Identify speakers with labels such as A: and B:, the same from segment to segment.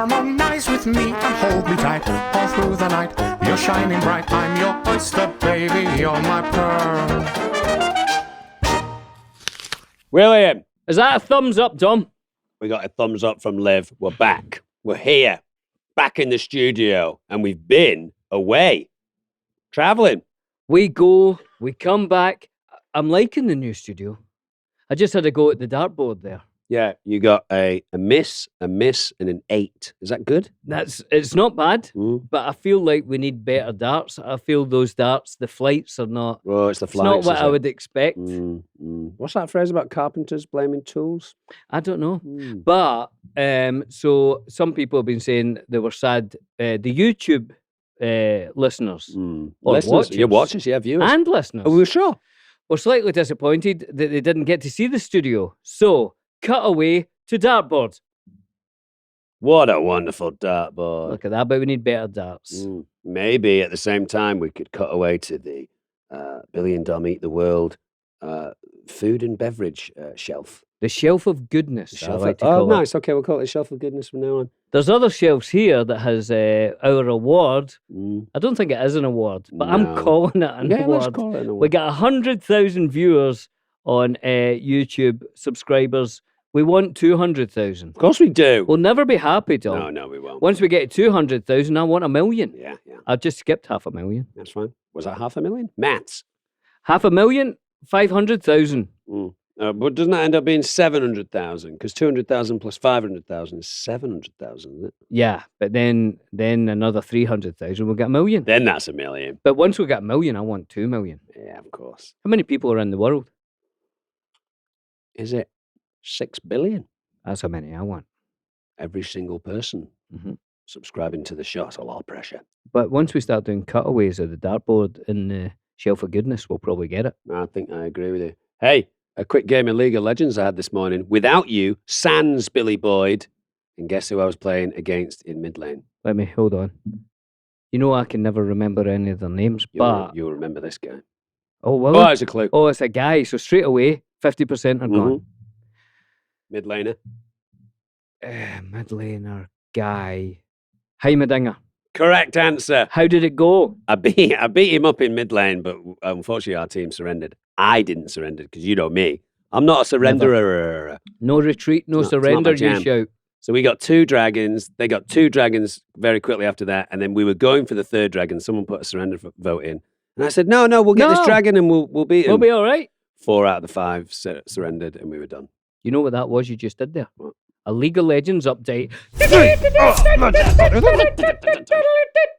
A: Harmonize with me and hold me tight all through the night. You're shining bright. I'm your oyster, baby. You're my pearl.
B: William,
C: Is that a thumbs up, Dom?
B: we got a thumbs up from Liv. We're back. We're here. Back in the studio. And we've been away. Traveling.
C: We go, we come back. I'm liking the new studio. I just had a go at the dartboard there.
B: Yeah, you got a miss, and an 8. Is that good?
C: It's not bad,
B: Mm.
C: but I feel like we need better darts. I feel those darts, the flights are not.
B: Well, it's the
C: It's
B: flights.
C: not what
B: is
C: I
B: it?
C: would expect.
B: What's that phrase about carpenters blaming tools?
C: I don't know. But so some people have been saying they were sad. The YouTube listeners or
B: Listeners, your watchers, yeah, viewers.
C: and listeners
B: Are we sure?
C: were slightly disappointed that they didn't get to see the studio. So cut away to dartboard.
B: What a wonderful dartboard.
C: Look at that, but we need better darts.
B: Maybe at the same time we could cut away to the Billy and Dom Eat the World food and beverage shelf.
C: The shelf of goodness. I like to
B: oh,
C: call it.
B: nice. Okay, we'll call it the shelf of goodness from now on.
C: There's other shelves here that has our award.
B: Mm.
C: I don't think it is an award, but I'm
B: No.
C: calling it an
B: Yeah, let's
C: award.
B: call it an
C: We
B: award.
C: got 100,000 viewers on YouTube subscribers. We want 200,000.
B: Of course we do.
C: We'll never be happy, Tom.
B: No, we won't.
C: Once we get to 200,000, I want 1 million.
B: Yeah,
C: I've just skipped 500,000.
B: that's fine. Was that 500,000? Maths.
C: 500,000, 500,000.
B: But doesn't that end up being 700,000? Because 200,000 plus 500,000 is 700,000, isn't it?
C: Yeah, but then another 300,000, we'll get 1 million.
B: Then that's 1 million.
C: But once we get 1 million, I want 2 million.
B: Yeah, of course.
C: How many people are in the world?
B: Is it 6 billion?
C: That's how many I want.
B: Every single person
C: Mhm.
B: subscribing to the show. It's a lot of pressure.
C: But once we start doing cutaways of the dartboard in the shelf of goodness, we'll probably get it.
B: I think I agree with you. Hey, a quick game of League of Legends I had this morning. Without you, sans Billy Boyd. And guess who I was playing against in mid lane?
C: Let me hold on. You know I can never remember any of their names, but
B: You'll remember this guy.
C: oh well.
B: Oh, it's a clue.
C: Oh, it's a guy. So straight away, 50% are gone.
B: Mid laner.
C: Mid laner guy, Heimerdinger.
B: Correct answer.
C: How did it go?
B: I beat him up in mid lane, but unfortunately our team surrendered. I didn't surrender because you know me. I'm not a surrenderer.
C: No retreat, no
B: It's not my
C: surrender. You
B: jam.
C: shout.
B: So we got 2 dragons. They got 2 dragons very quickly after that. And then we were going for the 3rd dragon. Someone put a surrender vote in. And I said, no, we'll get this
C: No.
B: dragon and we'll beat him.
C: We'll be all right.
B: 4 out of the 5 surrendered and we were done.
C: You know what that was? You just did there.
B: What?
C: A League of Legends update.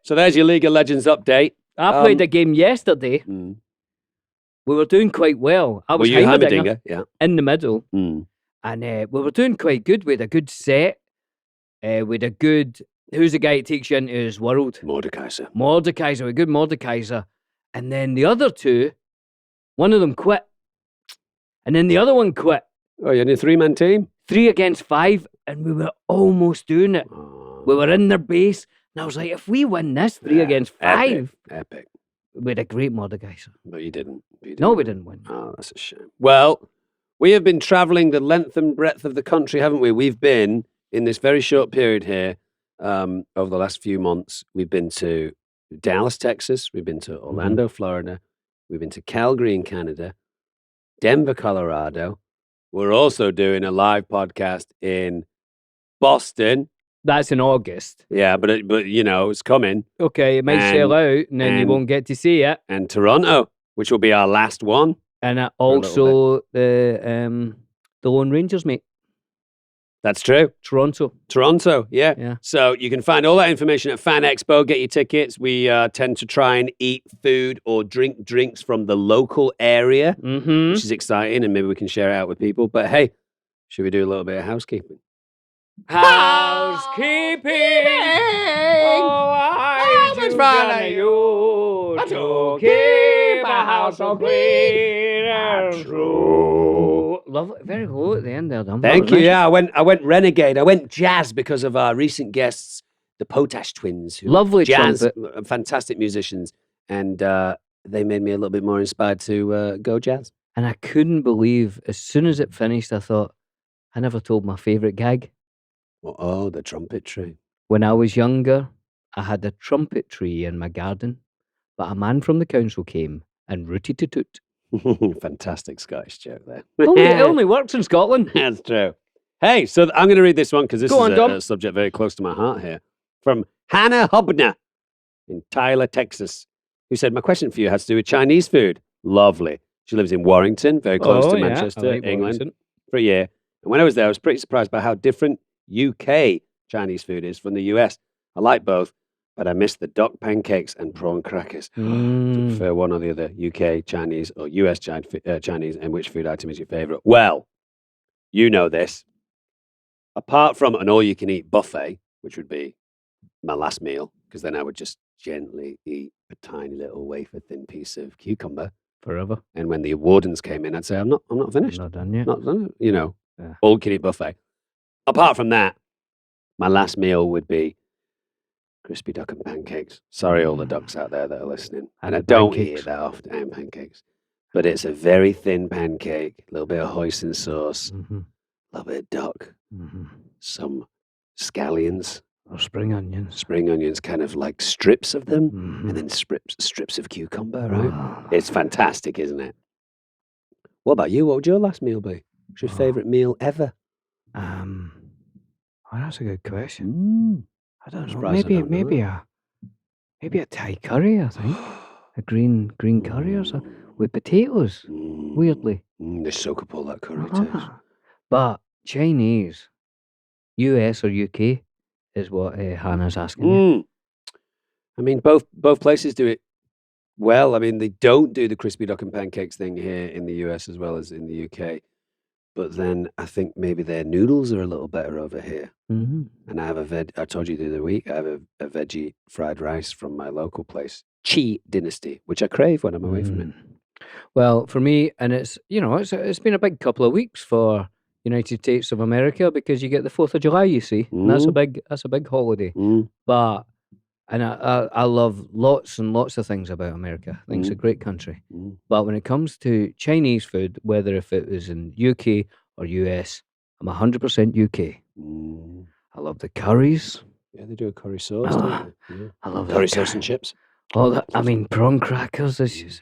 B: So there's your League of Legends update.
C: I played a game yesterday. We were doing quite well. I
B: Were
C: was
B: you
C: Heimerdinger
B: Heimerdinger? Yeah.
C: in the middle,
B: Mm.
C: and we were doing quite good. We had a good set. With a good. Who's the guy that takes you into his world?
B: Mordekaiser.
C: Mordekaiser. A good Mordekaiser. And then the other 2, one of them quit, and then the other one quit.
B: Oh, you're in a 3-man team?
C: 3 against 5, and we were almost doing it.
B: Oh,
C: We were in their base, and I was like, if we win this 3
B: yeah,
C: against 5,
B: Epic.
C: we had a great Mordekaiser.
B: But you didn't.
C: No, we didn't win.
B: Oh, that's a shame. Well, we have been travelling the length and breadth of the country, haven't we? We've been, in this very short period here, over the last few months, we've been to Dallas, Texas. We've been to Orlando, Florida. We've been to Calgary in Canada, Denver, Colorado. We're also doing a live podcast in Boston.
C: That's in August.
B: Yeah, but you know, it's coming.
C: Okay, it might sell out, and then you
B: and-
C: won't get to see it.
B: And Toronto, which will be our last one.
C: And
B: a little
C: also the Lone Rangers, mate.
B: That's true.
C: Toronto.
B: Yeah.
C: Yeah.
B: So you can find all that information at Fan Expo. Get your tickets. We tend to try and eat food or drink drinks from the local area,
C: Mm-hmm.
B: which is exciting, and maybe we can share it out with people. But hey, should we do a little bit of housekeeping?
C: Housekeeping. Oh, I
B: much
C: do
B: fun
C: gonna
B: are
C: you to keep a house so clean and true. Lovely, very low at the end there, Dom. That
B: Thank
C: was
B: you.
C: nice.
B: Yeah, I went renegade. I went jazz because of our recent guests, the Potash Twins. Who
C: Lovely
B: jazz,
C: trumpet.
B: fantastic musicians, and they made me a little bit more inspired to go jazz.
C: And I couldn't believe, as soon as it finished, I thought, I never told my favourite gag.
B: Oh, the trumpetry.
C: When I was younger, I had a trumpet tree in my garden, but a man from the council came and rooted to toot.
B: Fantastic Scottish joke there.
C: It only works in Scotland.
B: That's true. Hey, so I'm going to read this one because this
C: Go
B: is
C: on, Dom.
B: a subject very close to my heart here. From Hannah Hubner in Tyler, Texas, who said, my question for you has to do with Chinese food. Lovely. She lives in Warrington, very close to Manchester, England, for a year. And when I was there, I was pretty surprised by how different UK Chinese food is from the US. I like both, but I miss the duck pancakes and prawn crackers. Do you prefer one or the other, UK Chinese or US Chinese, and which food item is your favourite? Well, you know this. Apart from an all-you-can-eat buffet, which would be my last meal, because then I would just gently eat a tiny little wafer-thin piece of cucumber.
C: Forever.
B: And when the wardens came in, I'd say, I'm not finished.
C: Not done yet.
B: Not done, all-you-can-eat buffet. Apart from that, my last meal would be crispy duck and pancakes. Sorry, all the ducks out there that are listening. And I don't eat it that often, and pancakes. But it's a very thin pancake, a little bit of hoisin sauce, a little bit of duck, some scallions.
C: Or spring onions.
B: Spring onions, kind of like strips of them, and then strips of cucumber, right? It's fantastic, isn't it? What about you? What would your last meal be? What's your favourite meal ever?
C: That's a good question. I don't know. Maybe a Thai curry, I think. A green curry or something with potatoes. Weirdly.
B: They soak up all that curry taste.
C: But Chinese, US or UK, is what Hannah's asking you.
B: I mean, both places do it well. I mean, they don't do the crispy duck and pancakes thing here in the US as well as in the UK. But then I think maybe their noodles are a little better over here. And I have I told you the other week, I have a veggie fried rice from my local place, Chi Dynasty, which I crave when I'm away from it.
C: Well, for me, and it's been a big couple of weeks for United States of America because you get the 4th of July, you see, and that's a big holiday. But I love lots and lots of things about America. I think it's a great country. But when it comes to Chinese food, whether if it was in UK or US, I'm 100% UK. I love the curries.
B: Yeah, they do a curry sauce, don't they? Yeah.
C: I love
B: curry sauce and chips.
C: Prawn crackers. It's just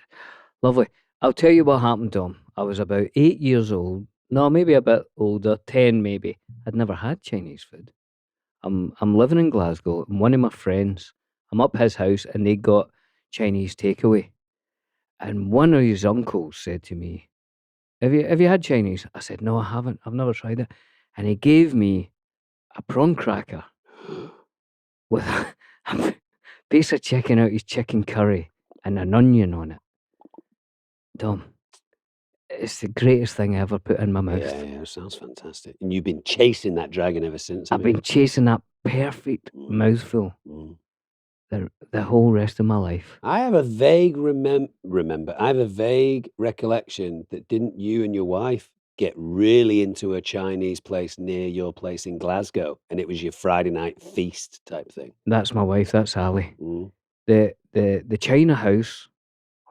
C: lovely. I'll tell you what happened, Tom. I was about 8 years old. No, maybe a bit older, 10 maybe. I'd never had Chinese food. I'm living in Glasgow, and one of my friends, I'm up his house, and they got Chinese takeaway. And one of his uncles said to me, Have you had Chinese? I said, no, I haven't. I've never tried it. And he gave me a prawn cracker with a piece of chicken out his chicken curry and an onion on it. Tom, it's the greatest thing I ever put in my mouth.
B: Yeah, sounds fantastic. And you've been chasing that dragon ever since.
C: I've been chasing that perfect mouthful the whole rest of my life.
B: I have a vague I have a vague recollection that didn't you and your wife get really into a Chinese place near your place in Glasgow, and it was your Friday night feast type thing.
C: That's my wife. That's Ali. The China House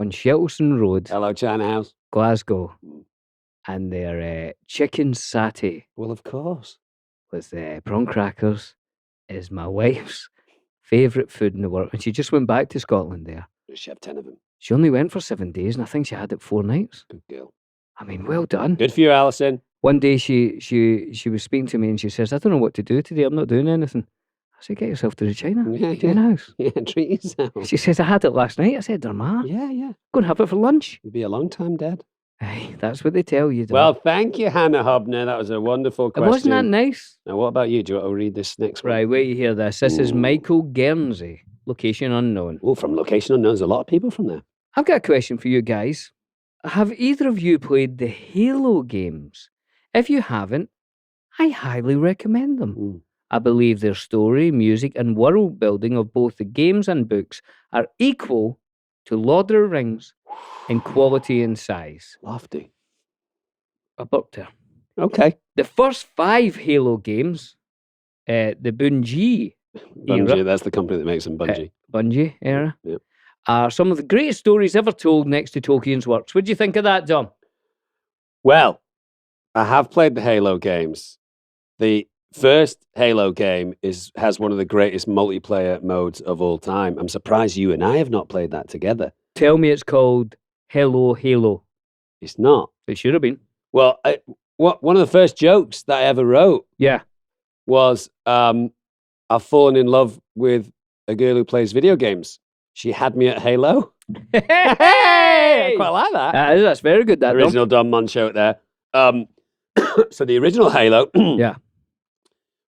C: on Shelton Road.
B: Hello, China House.
C: Glasgow. And their chicken satay.
B: Well, of course.
C: With prawn crackers is my wife's favourite food in the world. And she just went back to Scotland there.
B: Does she have 10 of them?
C: She only went for 7 days, and I think she had it 4 nights.
B: Good girl.
C: I mean, well done.
B: Good for you, Alison.
C: One day she was speaking to me, and she says, I don't know what to do today. I'm not doing anything. I said, get yourself to the China House.
B: Yeah, treat yourself.
C: She says, I had it last night. I said, Derma.
B: Yeah.
C: Go and have it for lunch.
B: You'll be a long time dead.
C: Hey, that's what they tell you.
B: Well, thank you, Hannah Hubner. That was a wonderful question.
C: Wasn't that nice?
B: Now, what about you? Do you want to read this next one?
C: Right, wait, you hear this. This is Michael Guernsey, location unknown.
B: Oh, from location unknown. There's a lot of people from there.
C: I've got a question for you guys. Have either of you played the Halo games? If you haven't, I highly recommend them. I believe their story, music, and world building of both the games and books are equal to Lord of the Rings in quality and size.
B: Lofty.
C: Up there.
B: Okay.
C: The first 5 Halo games, the Bungie era,
B: that's the company that makes them, Bungie.
C: Bungie era,
B: Yep.
C: are some of the greatest stories ever told next to Tolkien's works. What do you think of that, Dom?
B: Well, I have played the Halo games. The first Halo game has one of the greatest multiplayer modes of all time. I'm surprised you and I have not played that together.
C: Tell me it's called Hello Halo.
B: It's not.
C: It should have been.
B: Well, one of the first jokes that I ever wrote
C: Yeah.
B: was I've fallen in love with a girl who plays video games. She had me at Halo.
C: Hey!
B: I quite like that.
C: That's very good. That
B: Original Don Moncho there. So the original Halo,
C: Yeah.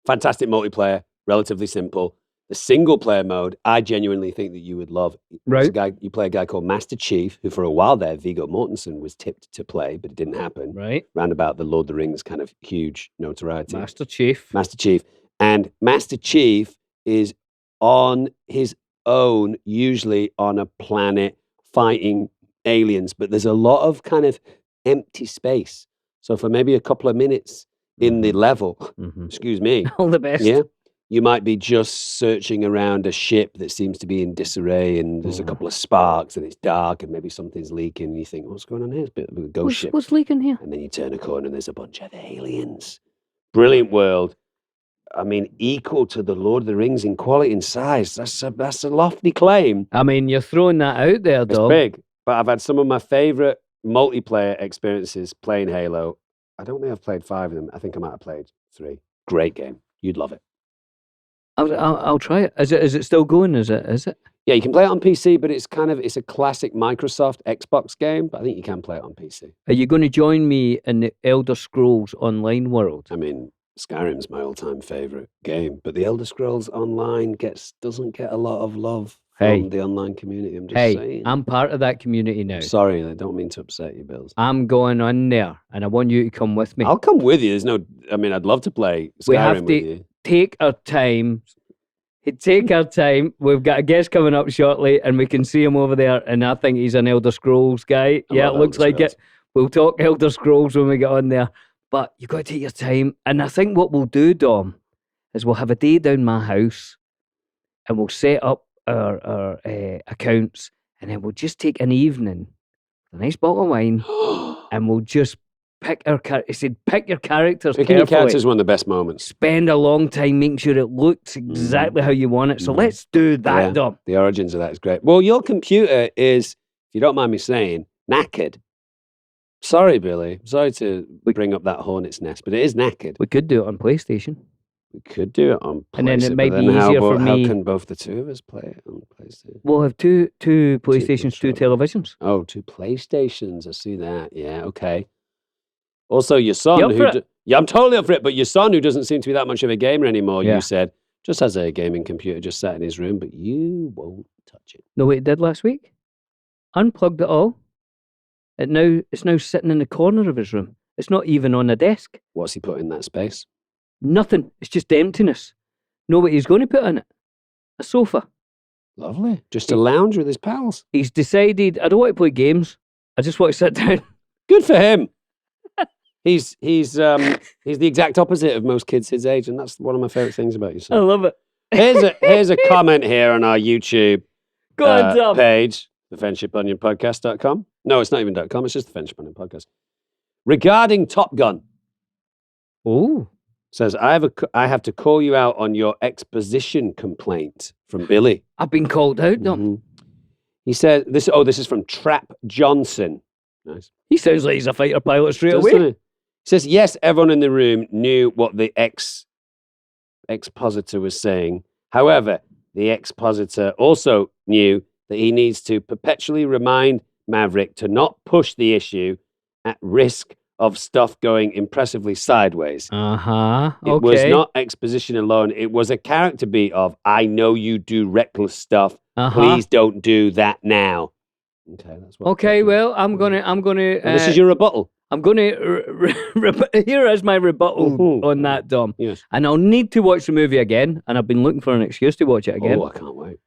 B: fantastic multiplayer, relatively simple. The single player mode, I genuinely think that you would love.
C: Right.
B: You play a guy called Master Chief, who for a while there, Viggo Mortensen was tipped to play, but it didn't happen.
C: Right.
B: Round about the Lord of the Rings kind of huge notoriety.
C: Master Chief.
B: Master Chief. And Master Chief is on his own, usually on a planet fighting aliens, but there's a lot of kind of empty space. So for maybe a couple of minutes in the level, excuse me,
C: All the best.
B: yeah, you might be just searching around a ship that seems to be in disarray and there's a couple of sparks and it's dark and maybe something's leaking and you think, what's going on here? It's a bit of a ghost ship.
C: What's leaking here?
B: And then you turn a corner and there's a bunch of aliens. Brilliant world. I mean, equal to the Lord of the Rings in quality and size. That's a lofty claim.
C: I mean, you're throwing that out there,
B: It's
C: dog.
B: big. But I've had some of my favorite multiplayer experiences playing Halo. I don't think I've played 5 of them. I think I might have played 3. Great game. You'd love it.
C: I'll try it. Is it still going? Is it?
B: Yeah, you can play it on PC, but it's a classic Microsoft Xbox game. But I think you can play it on PC.
C: Are you going to join me in the Elder Scrolls Online world?
B: I mean, Skyrim's my all-time favorite game, but the Elder Scrolls Online doesn't get a lot of love from the online community. I'm just saying.
C: I'm part of that community now.
B: Sorry, I don't mean to upset you, Bills.
C: I'm going on there, and I want you to come with me.
B: I'll come with you. I'd love to play Skyrim
C: We have
B: with
C: to
B: you.
C: take our time. We've got a guest coming up shortly, and we can see him over there. And I think he's an Elder Scrolls guy.
B: I
C: Yeah, it
B: love
C: looks
B: Elder
C: like it. We'll talk Elder Scrolls when we get on there. But you've got to take your time. And I think what we'll do, Dom, is we'll have a day down my house, and we'll set up our accounts, and then we'll just take an evening, a nice bottle of wine, and we'll just pick our characters. He said, pick your characters
B: Picking your
C: carefully.
B: characters is one of the best moments.
C: Spend a long time making sure it looks exactly how you want it. So let's do that,
B: Yeah.
C: Dom.
B: The origins of that is great. Well, your computer is, if you don't mind me saying, knackered. Sorry, Billy. Sorry to bring up that hornet's nest, but it is knackered.
C: We could do it on PlayStation.
B: We could do it on PlayStation.
C: And then it might be
B: how
C: easier for
B: How
C: me-
B: can both the two of us play it on PlayStation?
C: We'll have two PlayStations, two
B: controllers.
C: televisions.
B: Oh, 2 PlayStations. I see that. Yeah, okay. Also, your son,
C: You up for it?
B: yeah, I'm totally up for it. But your son, who doesn't seem to be that much of a gamer anymore,
C: Yeah.
B: you said, just has a gaming computer just sat in his room, but you won't touch it.
C: Know what it did last week? Unplugged it all. It's now sitting in the corner of his room. It's not even on a desk.
B: What's he put in that space?
C: Nothing. It's just emptiness. Know what he's going to put in it? A sofa.
B: Lovely. Just a lounge with his pals.
C: He's decided, I don't want to play games. I just want to sit down.
B: Good for him. He's the exact opposite of most kids his age, and that's one of my favorite things about you,
C: I
B: son.
C: love it.
B: Here's a comment here on our YouTube
C: Go on, Dom.
B: page, thefriendshiponionpodcast.com. No, it's not even .com, it's just the Friendship Onion Podcast. Regarding Top Gun,
C: Oh.
B: says, I have to call you out on your exposition complaint from Billy.
C: I've been called out, Dom.
B: Mhm. He said, this is from Trap Johnson. Nice.
C: He sounds like he's a fighter pilot straight
B: Doesn't
C: away.
B: he? He says, yes, everyone in the room knew what the expositor was saying. However, the expositor also knew that he needs to perpetually remind Maverick to not push the issue at risk of stuff going impressively sideways.
C: Uh-huh.
B: It was not exposition alone. It was a character beat of, I know you do reckless stuff.
C: Uh-huh.
B: Please don't do that now. Okay, that's what.
C: Okay, well, I'm gonna.
B: And this is your rebuttal.
C: I'm gonna. Here is my rebuttal
B: Mhm.
C: on that, Dom.
B: Yes.
C: And I'll need to watch the movie again, and I've been looking for an excuse to watch it again.
B: Oh, I can't wait.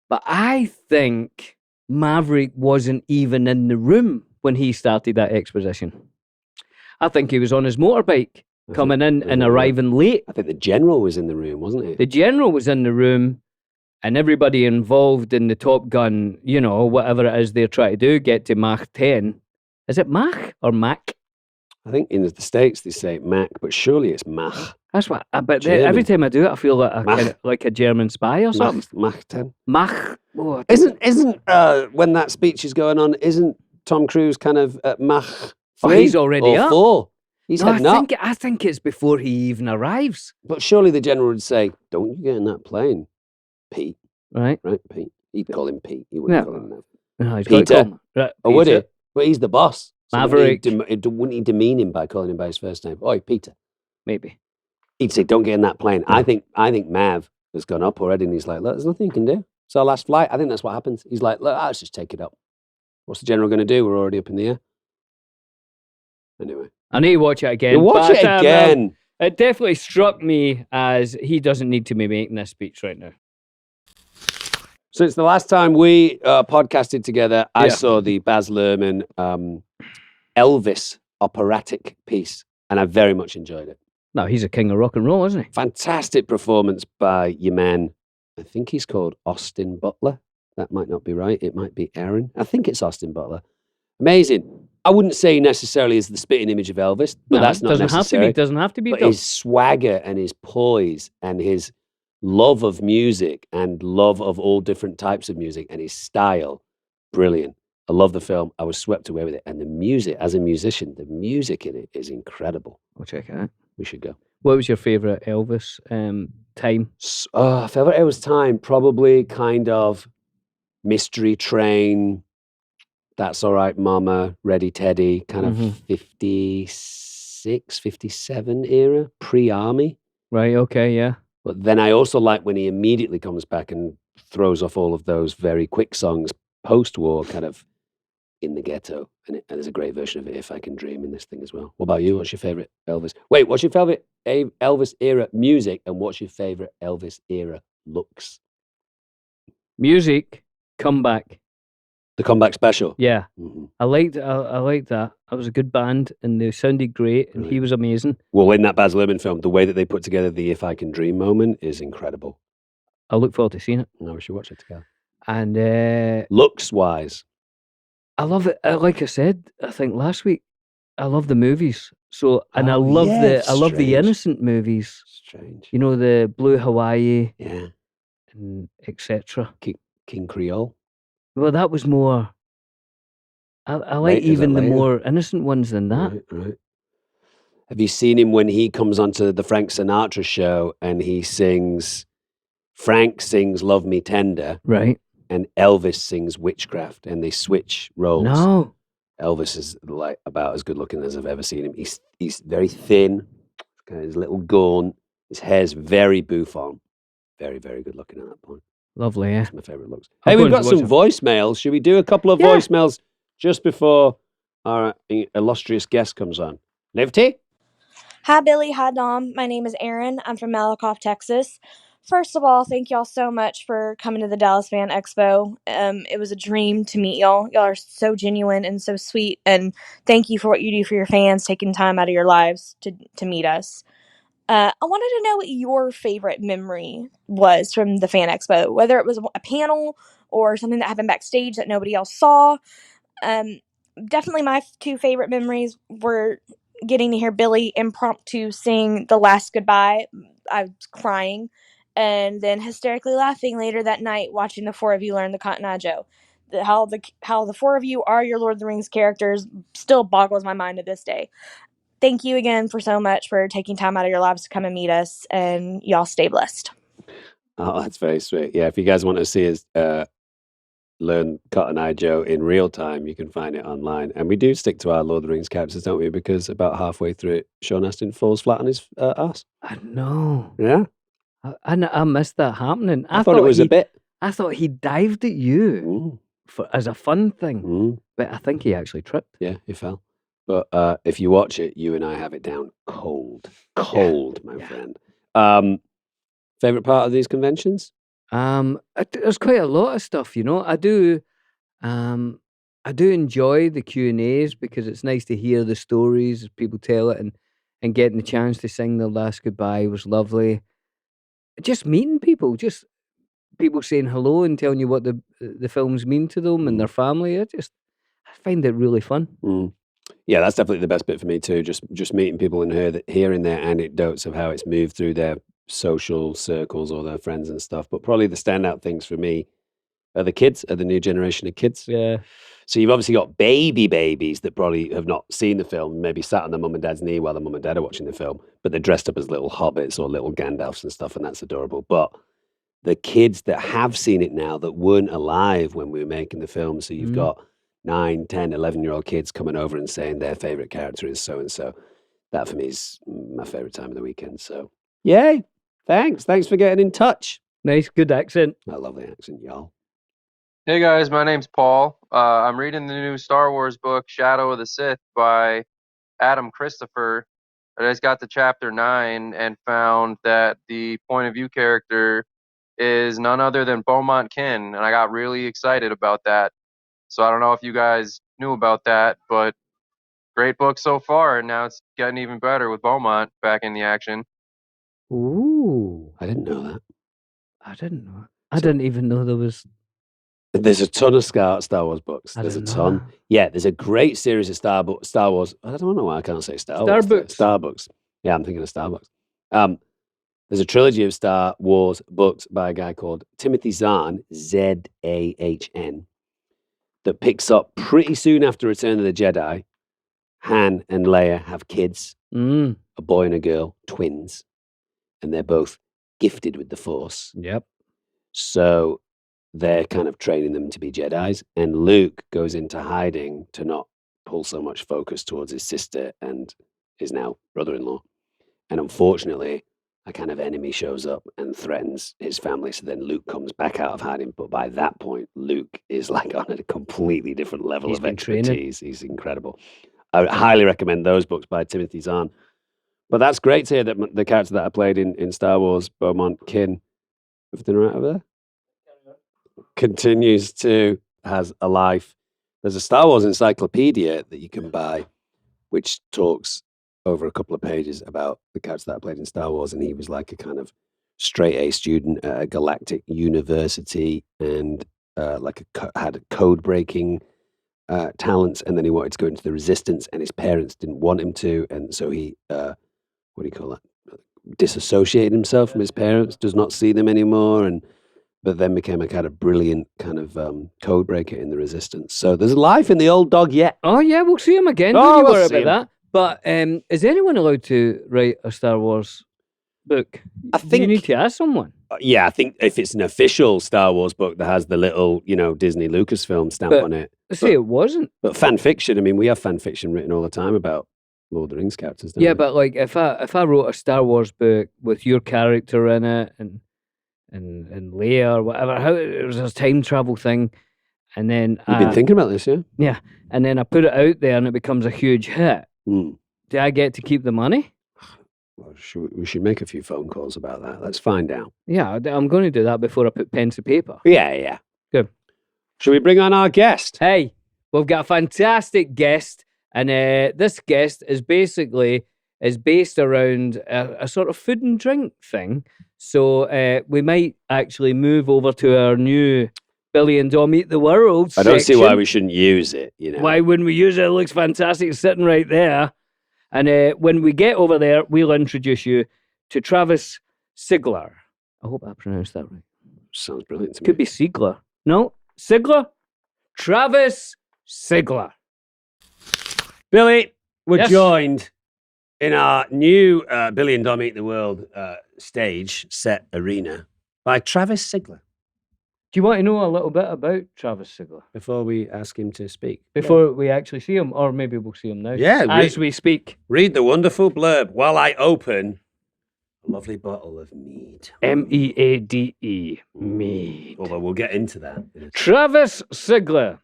C: But I think Maverick wasn't even in the room when he started that exposition. I think he was on his motorbike coming in and arriving late.
B: I think the general was in the room, wasn't he?
C: The general was in the room, and everybody involved in the Top Gun, whatever it is they're trying to do, get to Mach 10. Is it Mach or Mach?
B: I think in the States they say Mac, but surely it's Mach.
C: That's what. But
B: German.
C: every time I do it, I feel like
B: Mach.
C: like a German spy or something.
B: Mach 10.
C: Mach. Oh,
B: Isn't when that speech is going on, isn't Tom Cruise kind of at Mach 3?
C: he's already
B: or
C: up.
B: 4? He's heading up.
C: I think it's before he even arrives.
B: But surely the general would say, don't you get in that plane, Pete.
C: Right?
B: Right, Pete. He'd call him Pete. He wouldn't call him Mav.
C: No, he's
B: Peter.
C: got to call him. Right,
B: Or would he?
C: Peter.
B: But he's the boss. So
C: Maverick.
B: wouldn't he demean him by calling him by his first name? Oi, Peter.
C: Maybe.
B: He'd say, don't get in that plane. I think Mav has gone up already, and he's like, look, there's nothing you can do. It's our last flight. I think that's what happens. He's like, look, let's just take it up. What's the general going to do? We're already up in the air. Anyway.
C: I need to watch it again.
B: You watch it again.
C: It definitely struck me as he doesn't need to be making this speech right now.
B: Since the last time we podcasted together, I
C: Yeah.
B: saw the Baz Luhrmann Elvis operatic piece, and I very much enjoyed it.
C: No, he's a king of rock and roll, isn't he?
B: Fantastic performance by your man. I think he's called Austin Butler. That might not be right. It might be Aaron. I think it's Austin Butler. Amazing. I wouldn't say necessarily is the spitting image of Elvis, but that's not
C: doesn't
B: necessary.
C: have to be. Doesn't have to be.
B: But
C: done.
B: his swagger and his poise and his love of music and love of all different types of music and his style, brilliant. I love the film. I was swept away with it. And the music, as a musician, the music in it is incredible.
C: We'll check it out.
B: We should go.
C: What was your favourite Elvis time?
B: Favorite Elvis time, probably kind of Mystery Train, That's All Right Mama, Ready Teddy, kind of 56, 57 era, pre-army.
C: Right, okay, yeah.
B: But then I also like when he immediately comes back and throws off all of those very quick songs post-war, kind of in the ghetto. And there's a great version of it, If I Can Dream, in this thing as well. What about you? What's your favorite Elvis? Wait, what's your favorite Elvis era music, and what's your favorite Elvis era looks?
C: Music, comeback.
B: The comeback special.
C: Yeah.
B: Mhm.
C: I liked that. It was a good band and they sounded great and he was amazing.
B: Well, in that Baz Luhrmann film, the way that they put together the If I Can Dream moment is incredible.
C: I look forward to seeing it.
B: No, we should watch it together.
C: And
B: Looks-wise.
C: I love it. Like I said, I think last week, I love the movies. So, and I
B: Oh,
C: love
B: yeah,
C: I love the
B: strange.
C: innocent movies.
B: Strange.
C: You know, the Blue Hawaii
B: Yeah.
C: and etc.
B: King Creole.
C: Well, that was more. I like
B: Right, is that
C: even the
B: later?
C: more innocent ones than that.
B: Right. Have you seen him when he comes onto the Frank Sinatra show and he sings, Frank sings Love Me Tender
C: Right.
B: and Elvis sings Witchcraft, and they switch roles?
C: No.
B: Elvis is like about as good looking as I've ever seen him. He's very thin, kind of his little gaunt. His hair's very bouffant. Very, very good looking at that point.
C: Lovely, yeah.
B: That's my favourite looks.
C: I'm
B: Hey, we've
C: going
B: got
C: to
B: some
C: watch
B: voicemails. Should we do a couple of
C: Yeah.
B: voicemails just before our illustrious guest comes on? Liberty?
D: Hi, Billy. Hi, Dom. My name is Erin. I'm from Malakoff, Texas. First of all, thank y'all so much for coming to the Dallas Fan Expo. It was a dream to meet y'all. Y'all are so genuine and so sweet, and thank you for what you do for your fans, taking time out of your lives to meet us. I wanted to know what your favorite memory was from the Fan Expo, whether it was a panel or something that happened backstage that nobody else saw. Definitely my two favorite memories were getting to hear Billy impromptu sing The Last Goodbye. I was crying, and then hysterically laughing later that night watching the four of you learn the Cotton Eye Joe. How the four of you are your Lord of the Rings characters still boggles my mind to this day. Thank you again for so much for taking time out of your lives to come and meet us, and y'all stay blessed.
B: Oh, that's very sweet. Yeah, if you guys want to see us learn Cotton Eye Joe in real time, you can find it online. And we do stick to our Lord of the Rings characters, don't we? Because about halfway through it, Sean Astin falls flat on his ass.
C: I know.
B: Yeah?
C: I missed that happening.
B: I thought it was a bit.
C: I thought he dived at you as a fun thing, but I think he actually tripped.
B: Yeah, he fell. But if you watch it, you and I have it down cold, my friend. Favorite part of these conventions?
C: There's quite a lot of stuff, you know. I do enjoy the Q&As because it's nice to hear the stories as people tell it, and getting the chance to sing The Last Goodbye was lovely. Just meeting people, just people saying hello and telling you what the films mean to them and their family. I find it really fun.
B: Yeah, that's definitely the best bit for me too. Just meeting people and hearing their anecdotes of how it's moved through their social circles or their friends and stuff. But probably the standout things for me are the kids, are the new generation of kids.
C: Yeah.
B: So you've obviously got babies that probably have not seen the film, maybe sat on their mum and dad's knee while the mum and dad are watching the film, but they're dressed up as little hobbits or little Gandalfs and stuff, and that's adorable. But the kids that have seen it now that weren't alive when we were making the film, so you've got 9, 10, 11-year-old kids coming over and saying their favorite character is so-and-so. That for me is my favorite time of the weekend. So, yay. Thanks for getting in touch.
C: Nice, good accent.
B: I love the accent, y'all.
E: Hey guys, my name's Paul. I'm reading the new Star Wars book, Shadow of the Sith by Adam Christopher. I just got to chapter 9 and found that the point of view character is none other than Beaumont Kin, and I got really excited about that. So I don't know if you guys knew about that, but great book so far, and now it's getting even better with Beaumont back in the action.
C: Ooh,
B: I didn't know that.
C: I didn't know. I didn't even know there was.
B: There's a ton of Star Wars books.
C: I
B: There's a
C: didn't know
B: ton.
C: that.
B: Yeah, there's a great series of Star Wars. I don't know why I can't say Star Wars.
C: Starbooks.
B: Starbooks. Yeah, I'm thinking of Starbucks. There's a trilogy of Star Wars books by a guy called Timothy Zahn, Zahn, that picks up pretty soon after Return of the Jedi. Han and Leia have kids,
C: Mm.
B: a boy and a girl, twins, and they're both gifted with the Force.
C: Yep.
B: So they're kind of training them to be Jedis, and Luke goes into hiding to not pull so much focus towards his sister and his now brother-in-law. And unfortunately, a kind of enemy shows up and threatens his family. So then Luke comes back out of hiding. But by that point, Luke is like on a completely different level
C: He's
B: of
C: been
B: expertise.
C: training.
B: He's incredible. I would highly recommend those books by Timothy Zahn. But that's great to hear that the character that I played in Star Wars, Beaumont Kin, everything right over there? Has a life. There's a Star Wars encyclopedia that you can buy, which talks over a couple of pages about the character that I played in Star Wars, and he was like a kind of straight A student at a galactic university, and had code breaking talents, and then he wanted to go into the Resistance, and his parents didn't want him to, and so he what do you call that? Disassociated himself from his parents, does not see them anymore, but then became a kind of brilliant kind of code breaker in the Resistance. So there's life in the old dog yet.
C: Oh yeah, we'll see him again.
B: Oh,
C: Don't you
B: we'll
C: worry
B: see
C: about that. But is anyone allowed to write a Star Wars book?
B: I
C: You
B: think,
C: need to ask someone.
B: yeah, I think if it's an official Star Wars book that has the little, Disney Lucasfilm stamp
C: But-
B: on it.
C: Say it wasn't.
B: But fan fiction, I mean, we have fan fiction written all the time about Lord of the Rings characters, don't
C: Yeah,
B: we?
C: but like if I wrote a Star Wars book with your character in it and Leia or whatever, how it was a time travel thing, and then
B: You've been thinking about this, yeah?
C: and then I put it out there and it becomes a huge hit.
B: Mm.
C: Do I get to keep the money?
B: Well, we should make a few phone calls about that. Let's find out.
C: Yeah, I'm going to do that before I put pen to paper.
B: Yeah.
C: Good.
B: Should we bring on our guest?
C: Hey, we've got a fantastic guest, and this guest is based around a sort of food and drink thing. So we might actually move over to our new Billy and Dom Eat the World
B: I don't see why
C: section.
B: we shouldn't use it,
C: Why wouldn't we use it? It looks fantastic. It's sitting right there. And when we get over there, we'll introduce you to Travis Sigler. I hope I pronounced that right.
B: Sounds brilliant to me.
C: Could be Siegler. No? Sigler? Travis Sigler.
B: Billy, we're
C: Yes.
B: joined in our new Billy and Dom Eat the World stage set arena by Travis Sigler.
C: Do you want to know a little bit about Travis Sigler
B: Before we ask him to speak,
C: before we actually see him? Or maybe we'll see him now.
B: Yeah,
C: As we speak.
B: read the wonderful blurb while I open a lovely bottle of mead.
C: Meade. Mead.
B: Although we'll get into that.
C: Travis Sigler.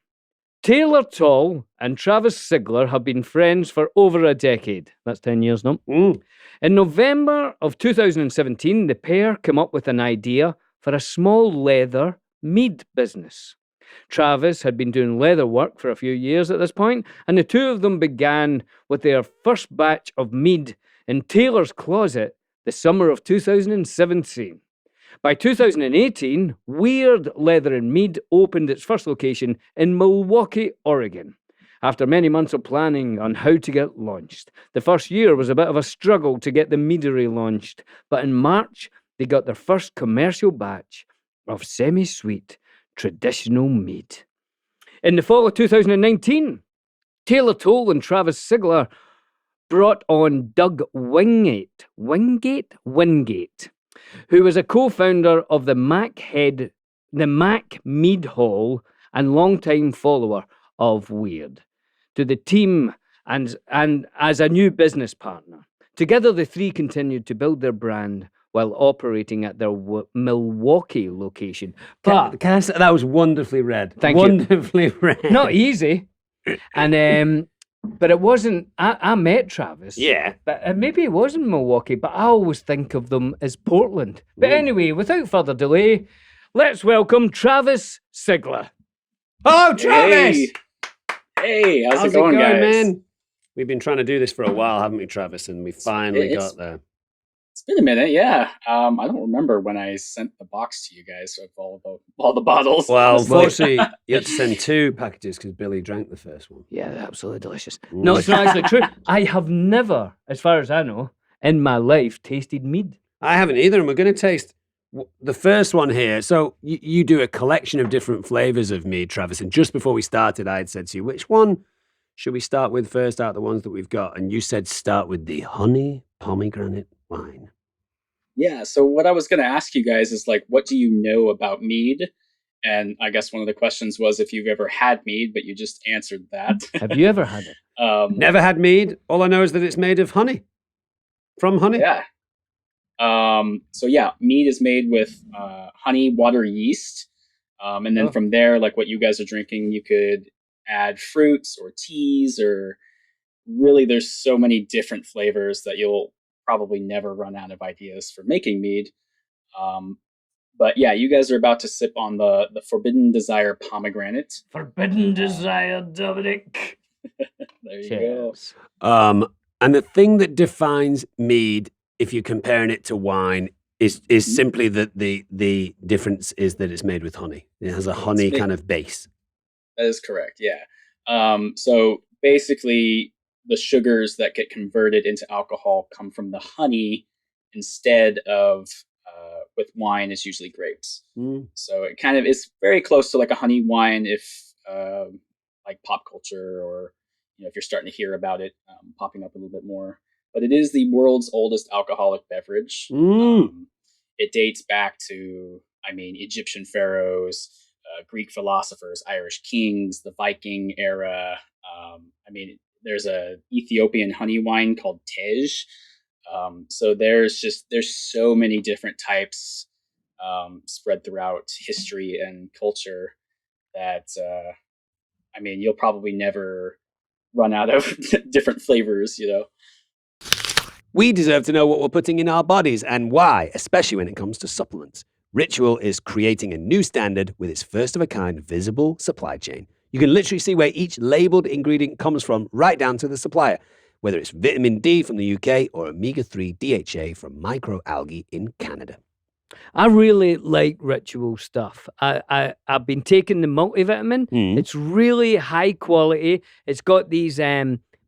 C: Taylor Tall and Travis Sigler have been friends for over a decade. That's 10 years now.
B: Mm.
C: In November of 2017, the pair came up with an idea for a small leather mead business. Travis had been doing leather work for a few years at this point, and the two of them began with their first batch of mead in Taylor's closet the summer of 2017. By 2018, Weird Leather and Mead opened its first location in Milwaukee, Oregon. after many months of planning on how to get launched. The first year was a bit of a struggle to get the meadery launched, but in March, they got their first commercial batch of semi-sweet traditional mead. In the fall of 2019, Taylor Toll and Travis Sigler brought on Doug Wingate, who was a co-founder of the Mac Mead Hall and longtime follower of Weird, to the team and as a new business partner. Together, the three continued to build their brand while operating at their Milwaukee location. But
B: Can I say, that was wonderfully read.
C: Thank you.
B: Wonderfully read.
C: not easy. And but it wasn't. I met Travis.
B: Yeah.
C: But maybe it wasn't Milwaukee. But I always think of them as Portland. But anyway, without further delay, let's welcome Travis Sigler.
B: Oh, Travis!
F: Hey, how's it going, guys?
B: man? We've been trying to do this for a while, haven't we, Travis? And we finally got there.
F: It's been a minute, yeah. I don't remember when I sent the box to you guys of all the bottles.
B: Well, unfortunately, you had to send 2 packages because Billy drank the first one.
C: Yeah, they're absolutely delicious. No, it's not actually true. I have never, as far as I know, in my life, tasted mead.
B: I haven't either, and we're going to taste the first one here. So you do a collection of different flavors of mead, Travis. And just before we started, I had said to you, which one should we start with first out of the ones that we've got? And you said start with the honey pomegranate wine.
F: Yeah, so what I was going to ask you guys is, like, what do you know about mead? And I guess one of the questions was if you've ever had mead, but you just answered that.
C: Have you ever had it?
B: Never had mead. All I know is that it's made of honey. From honey?
F: Yeah. So yeah, mead is made with honey, water, yeast. And then from there, like what you guys are drinking, you could add fruits or teas, or really there's so many different flavors that you'll probably never run out of ideas for making mead. But yeah, you guys are about to sip on the Forbidden Desire pomegranate.
C: Forbidden Desire, Dominic.
F: There you go.
B: And the thing that defines mead, if you're comparing it to wine, is simply that the difference is that it's made with honey. It has a honey kind of base.
F: That is correct, yeah. So basically, the sugars that get converted into alcohol come from the honey instead of, with wine, it's usually grapes. So it kind of is very close to like a honey wine if like pop culture, or if you're starting to hear about it popping up a little bit more. But it is the world's oldest alcoholic beverage. It dates back to, Egyptian pharaohs, Greek philosophers, Irish kings, the Viking era. There's a Ethiopian honey wine called Tej. So there's so many different types spread throughout history and culture that, you'll probably never run out of different flavors,
B: We deserve to know what we're putting in our bodies and why, especially when it comes to supplements. Ritual is creating a new standard with its first-of-a-kind visible supply chain. You can literally see where each labeled ingredient comes from, right down to the supplier, whether it's vitamin D from the UK or omega-3 DHA from microalgae in Canada.
C: I really like Ritual stuff. I've been taking the multivitamin. It's really high quality. It's got these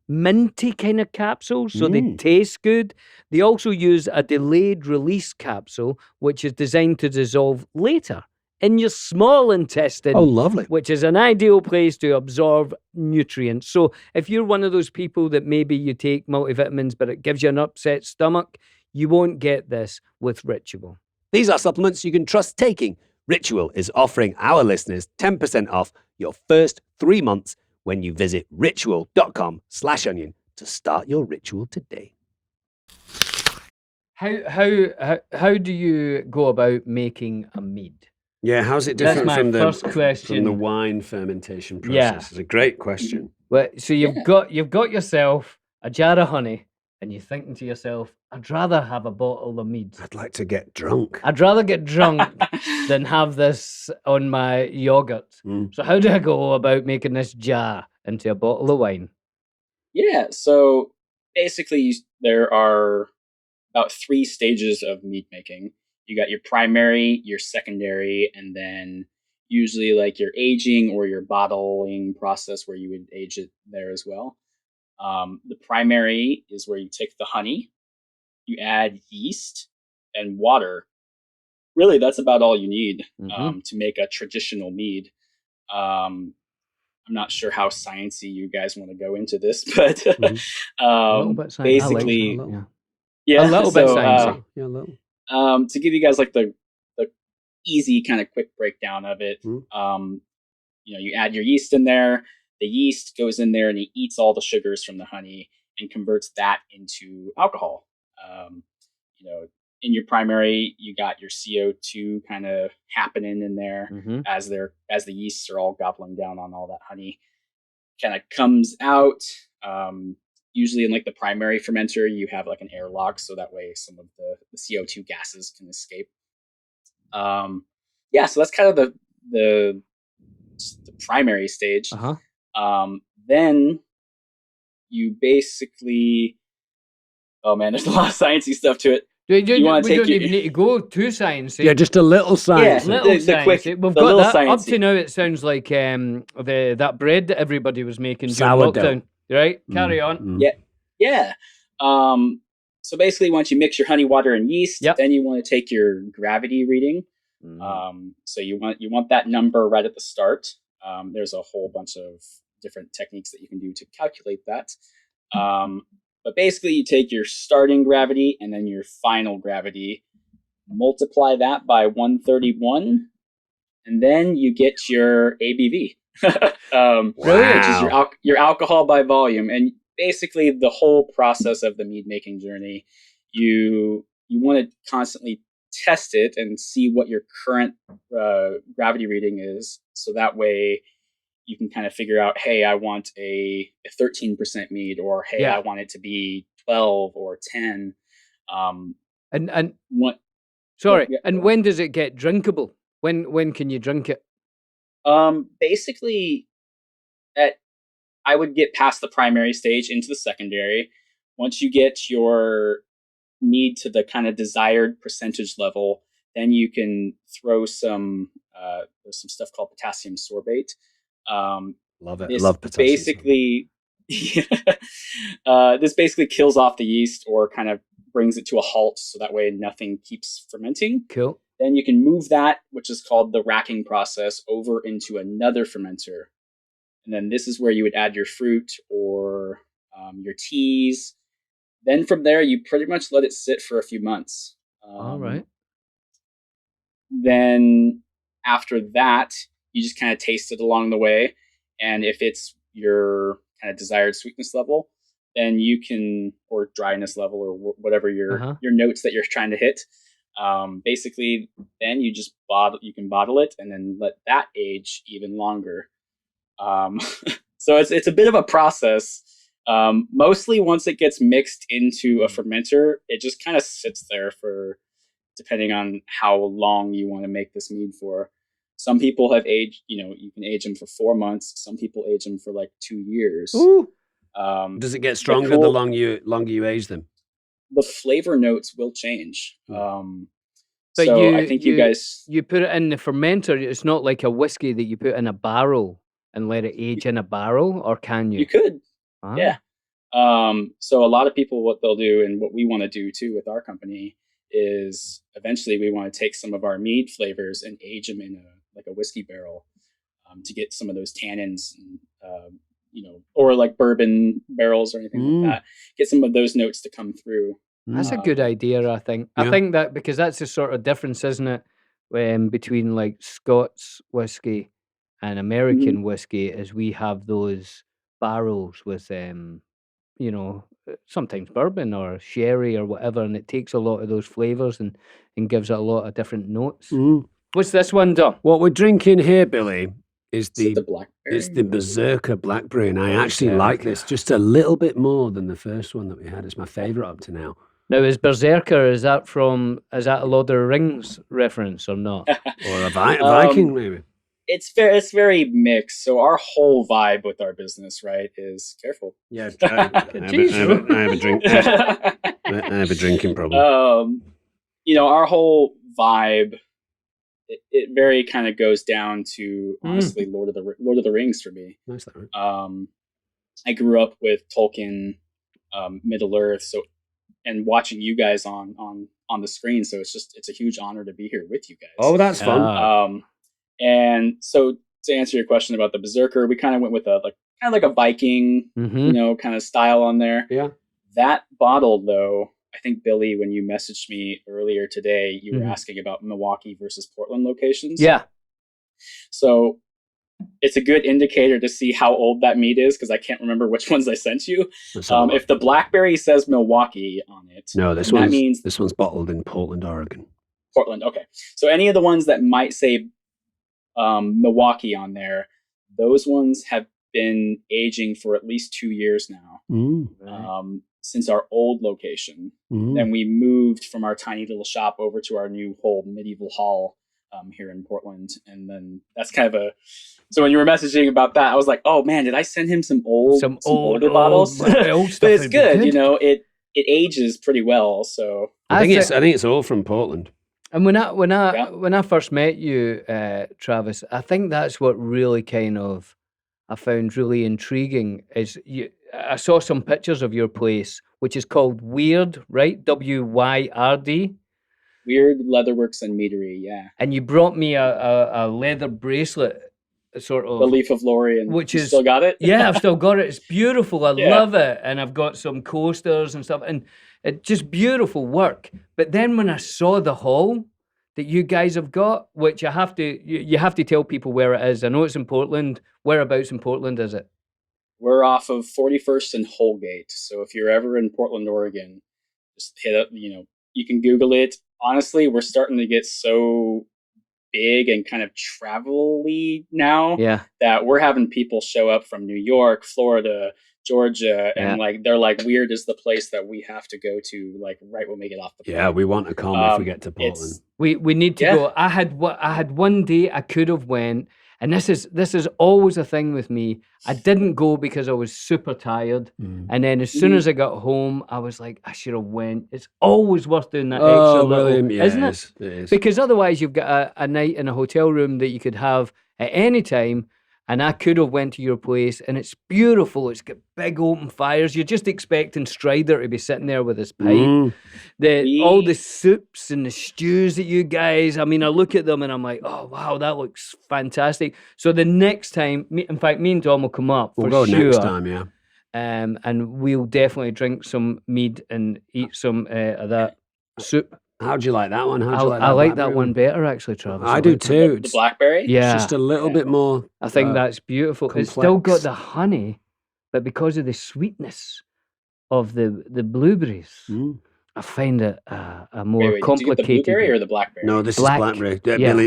C: minty kind of capsules, so they taste good. They also use a delayed release capsule, which is designed to dissolve later in your small intestine.
B: Oh, lovely.
C: Which is an ideal place to absorb nutrients. So if you're one of those people that maybe you take multivitamins, but it gives you an upset stomach, you won't get this with Ritual.
B: These are supplements you can trust taking. Ritual is offering our listeners 10% off your first 3 months when you visit ritual.com/onion to start your ritual today.
C: How do you go about making a mead?
B: Yeah, how's it different
C: That's my first question.
B: from the wine fermentation process?
C: Yeah.
B: It's a great question.
C: Well, so you've got yourself a jar of honey, and you're thinking to yourself, I'd rather have a bottle of mead.
B: I'd like to get drunk.
C: I'd rather get drunk than have this on my yogurt. So how do I go about making this jar into a bottle of wine?
F: Yeah, so basically there are about 3 stages of mead making. You got your primary, your secondary, and then usually like your aging or your bottling process where you would age it there as well. The primary is where you take the honey, you add yeast and water. Really, that's about all you need to make a traditional mead. I'm not sure how sciencey you guys want to go into this, but
C: A little bit sciencey.
F: basically,
B: I like that.
F: yeah,
C: A little bit
F: so,
C: sciencey.
B: Yeah, a little.
F: to give you guys like the easy kind of quick breakdown of it, you add your yeast in there. The yeast goes in there and it eats all the sugars from the honey and converts that into alcohol. In your primary, you got your CO2 kind of happening in there as the yeasts are all gobbling down on all that honey. Kind of comes out. Usually in like the primary fermenter, you have like an airlock, so that way some of the CO2 gases can escape. So that's kind of the primary stage. Then you basically, oh man, there's a lot of sciencey stuff to it.
C: We don't even need to go too sciencey.
B: Yeah, just a little science.
F: Yeah,
C: Little
F: the quick,
C: sciencey. We've
F: the
C: got
F: little
C: that. Up
F: sciencey.
C: to now, it sounds like that bread that everybody was making during
B: Sourdough.
C: lockdown. Right? Carry on.
F: Yeah. So basically, once you mix your honey, water, and yeast, then you want to take your gravity reading. So you want that number right at the start. There's a whole bunch of different techniques that you can do to calculate that. But basically, you take your starting gravity and then your final gravity, multiply that by 131, and then you get your ABV, which is your alcohol by volume. And basically, the whole process of the mead making journey, you want to constantly test it and see what your current gravity reading is, so that way you can kind of figure out, hey, I want a 13% mead, or hey, I want it to be 12 or 10.
C: And
F: what?
C: Sorry. And when does it get drinkable? When can you drink it?
F: Basically, I would get past the primary stage into the secondary. Once you get your mead to the kind of desired percentage level, then you can throw some there's some stuff called potassium sorbate.
B: Love it. I love potassium.
F: Basically, this basically kills off the yeast or kind of brings it to a halt, so that way nothing keeps fermenting.
C: Cool.
F: Then you can move that, which is called the racking process, over into another fermenter. And then this is where you would add your fruit or your teas. Then from there, you pretty much let it sit for a few months.
C: All right.
F: Then after that, you just kind of taste it along the way. And if it's your kind of desired sweetness level, then you can, or dryness level, or whatever your notes that you're trying to hit. Basically, then you just you can bottle it and then let that age even longer. So it's a bit of a process. Mostly once it gets mixed into a fermenter, it just kind of sits there for, depending on how long you want to make this mead for. Some people have aged, you can age them for 4 months. Some people age them for like 2 years.
B: Ooh. Does it get stronger the longer you age them?
F: The flavor notes will change.
C: But
F: so I think you guys...
C: You put it in the fermenter. It's not like a whiskey that you put in a barrel and let it age in a barrel, or can you?
F: You could, yeah. So a lot of people, what they'll do, and what we want to do too with our company, is eventually we want to take some of our mead flavors and age them in a whiskey barrel to get some of those tannins, or like bourbon barrels or anything like that. Get some of those notes to come through.
C: That's a good idea, I think. Yeah. I think that because that's the sort of difference, isn't it, between like Scots whiskey and American whiskey, is we have those barrels with sometimes bourbon or sherry or whatever, and it takes a lot of those flavors and gives it a lot of different notes. What's this one, Dom?
B: What we're drinking here, Billy, is the
F: blackberry?
B: It's the Berserker Blackberry, and I actually like this just a little bit more than the first one that we had. It's my favourite up to now.
C: Now, is Berserker, is that a Lord of the Rings reference or not?
B: Or a Viking, maybe?
F: It's very mixed. So our whole vibe with our business, right, is careful.
B: Yeah, I have a drink. I have a drinking problem.
F: Our whole vibe it very kind of goes down to honestly Lord of the Rings for me.
B: Nice that, right?
F: I grew up with Tolkien, Middle Earth, and watching you guys on the screen, so it's a huge honor to be here with you guys.
B: Oh, that's fun.
F: And so to answer your question about the Berserker, we kind of went with a Viking, kind of style on there.
B: Yeah.
F: That bottle, though, I think, Billy, when you messaged me earlier today, you were asking about Milwaukee versus Portland locations.
C: Yeah.
F: So it's a good indicator to see how old that mead is, because I can't remember which ones I sent you. If the blackberry says Milwaukee on it,
B: no, this one's bottled in Portland, Oregon.
F: Portland, okay. So any of the ones that might say Milwaukee on there, those ones have been aging for at least 2 years now. Since our old location. Then we moved from our tiny little shop over to our new whole medieval hall here in Portland. And then that's kind of so when you were messaging about that, I was like, oh man, did I send him some older bottles? But it's good, it ages pretty well. So
B: I think it's all from Portland.
C: And when I first met you, Travis, I think that's what really I found really intriguing is I saw some pictures of your place, which is called Weird, right? WYRD.
F: Weird Leatherworks and Meadery, yeah.
C: And you brought me a leather bracelet, sort of.
F: The Leaf of Lorien.
C: Which
F: is still got it?
C: Yeah, I've still got it. It's beautiful. I love it. And I've got some coasters and stuff. And it's just beautiful work. But then when I saw the hall that you guys have got, which you have to tell people where it is. I know it's in Portland. Whereabouts in Portland is it?
F: We're off of 41st and Holgate. So if you're ever in Portland, Oregon, just hit up, you can Google it. Honestly, we're starting to get so big and kind of travel-y now that we're having people show up from New York, Florida, Georgia, and they're like, Weird is the place that we have to go to, like right when we get off the plane.
B: Yeah, we want to come if we get to Portland.
C: We need to go. I had one day I could have went, and this is always a thing with me. I didn't go because I was super tired, and then as soon as I got home, I was like, I should have went. It's always worth doing that extra little, isn't it?
B: It is.
C: Because otherwise, you've got a night in a hotel room that you could have at any time. And I could have went to your place, and it's beautiful. It's got big open fires. You're just expecting Strider to be sitting there with his pipe. All the soups and the stews that you guys, I mean, I look at them and I'm like, oh, wow, that looks fantastic. So the next time, in fact, me and Tom will come up for
B: We'll go
C: sure.
B: next time, yeah.
C: And we'll definitely drink some mead and eat some of that soup.
B: How'd you like that one?
C: I like that one better, actually, Travis.
B: I do too.
F: The blackberry?
C: Yeah.
B: It's just a little bit more.
C: I think that's beautiful.
B: Complex.
C: It's still got the honey, but because of the sweetness of the blueberries, I find it a more complicated.
F: Did you get the blueberry or the blackberry?
B: No, this is blackberry.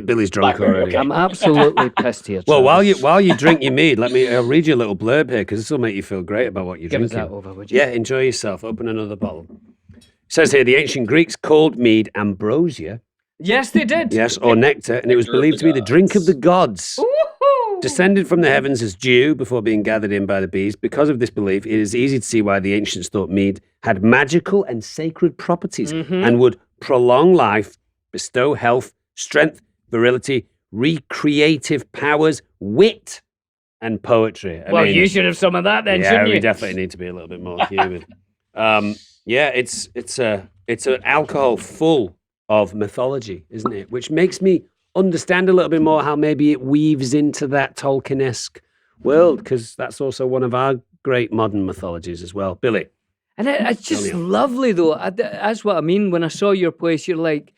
B: Billy's drunk
F: Blackberry,
B: already.
F: okay.
C: I'm absolutely pissed here.
B: Well,
C: Travis.
B: while you drink your mead, I'll read you a little blurb here because this will make you feel great about what you're
C: Give us
B: drinking.
C: that over, would you?
B: Yeah, enjoy yourself. Open another bottle. It says here, the ancient Greeks called mead ambrosia.
C: Yes, they did.
B: Yes, or nectar, and it was believed to be the drink of the gods.
C: Woo-hoo!
B: Descended from the heavens as dew before being gathered in by the bees. Because of this belief, it is easy to see why the ancients thought mead had magical and sacred properties and would prolong life, bestow health, strength, virility, recreative powers, wit, and poetry. I mean,
C: you should have some of that then, shouldn't you?
B: we definitely need to be a little bit more human. It's an alcohol full of mythology, isn't it? Which makes me understand a little bit more how maybe it weaves into that Tolkien-esque world, because that's also one of our great modern mythologies as well. Billy.
C: And it's just lovely, though. That's what I mean. When I saw your place, you're like,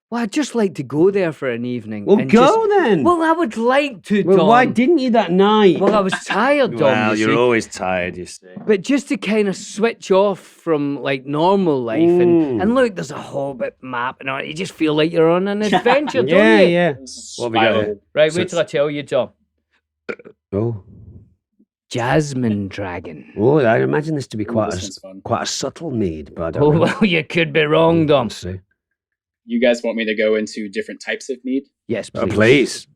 C: well, I'd just like to go there for an evening.
B: Well, go then.
C: Well, I would like to,
B: Well,
C: Dom.
B: why didn't you that night?
C: Well, I was tired, Dom.
B: Well,
C: you
B: you're
C: see.
B: always tired, you see.
C: But just to kind of switch off from like normal life and look, there's a Hobbit map and all. You just feel like you're on an adventure, don't you?
B: Yeah. What have we got here?
C: Right,
B: So
C: wait till I tell you, Dom.
B: Oh.
C: Jasmine Dragon.
B: Oh, I imagine this to be quite
F: this one's fun.
B: a subtle mead, but I don't
C: Oh,
B: know.
C: well, you could be wrong, Dom.
B: Let's see.
F: You guys want me to go into different types of mead?
C: Yes, please.
B: Please.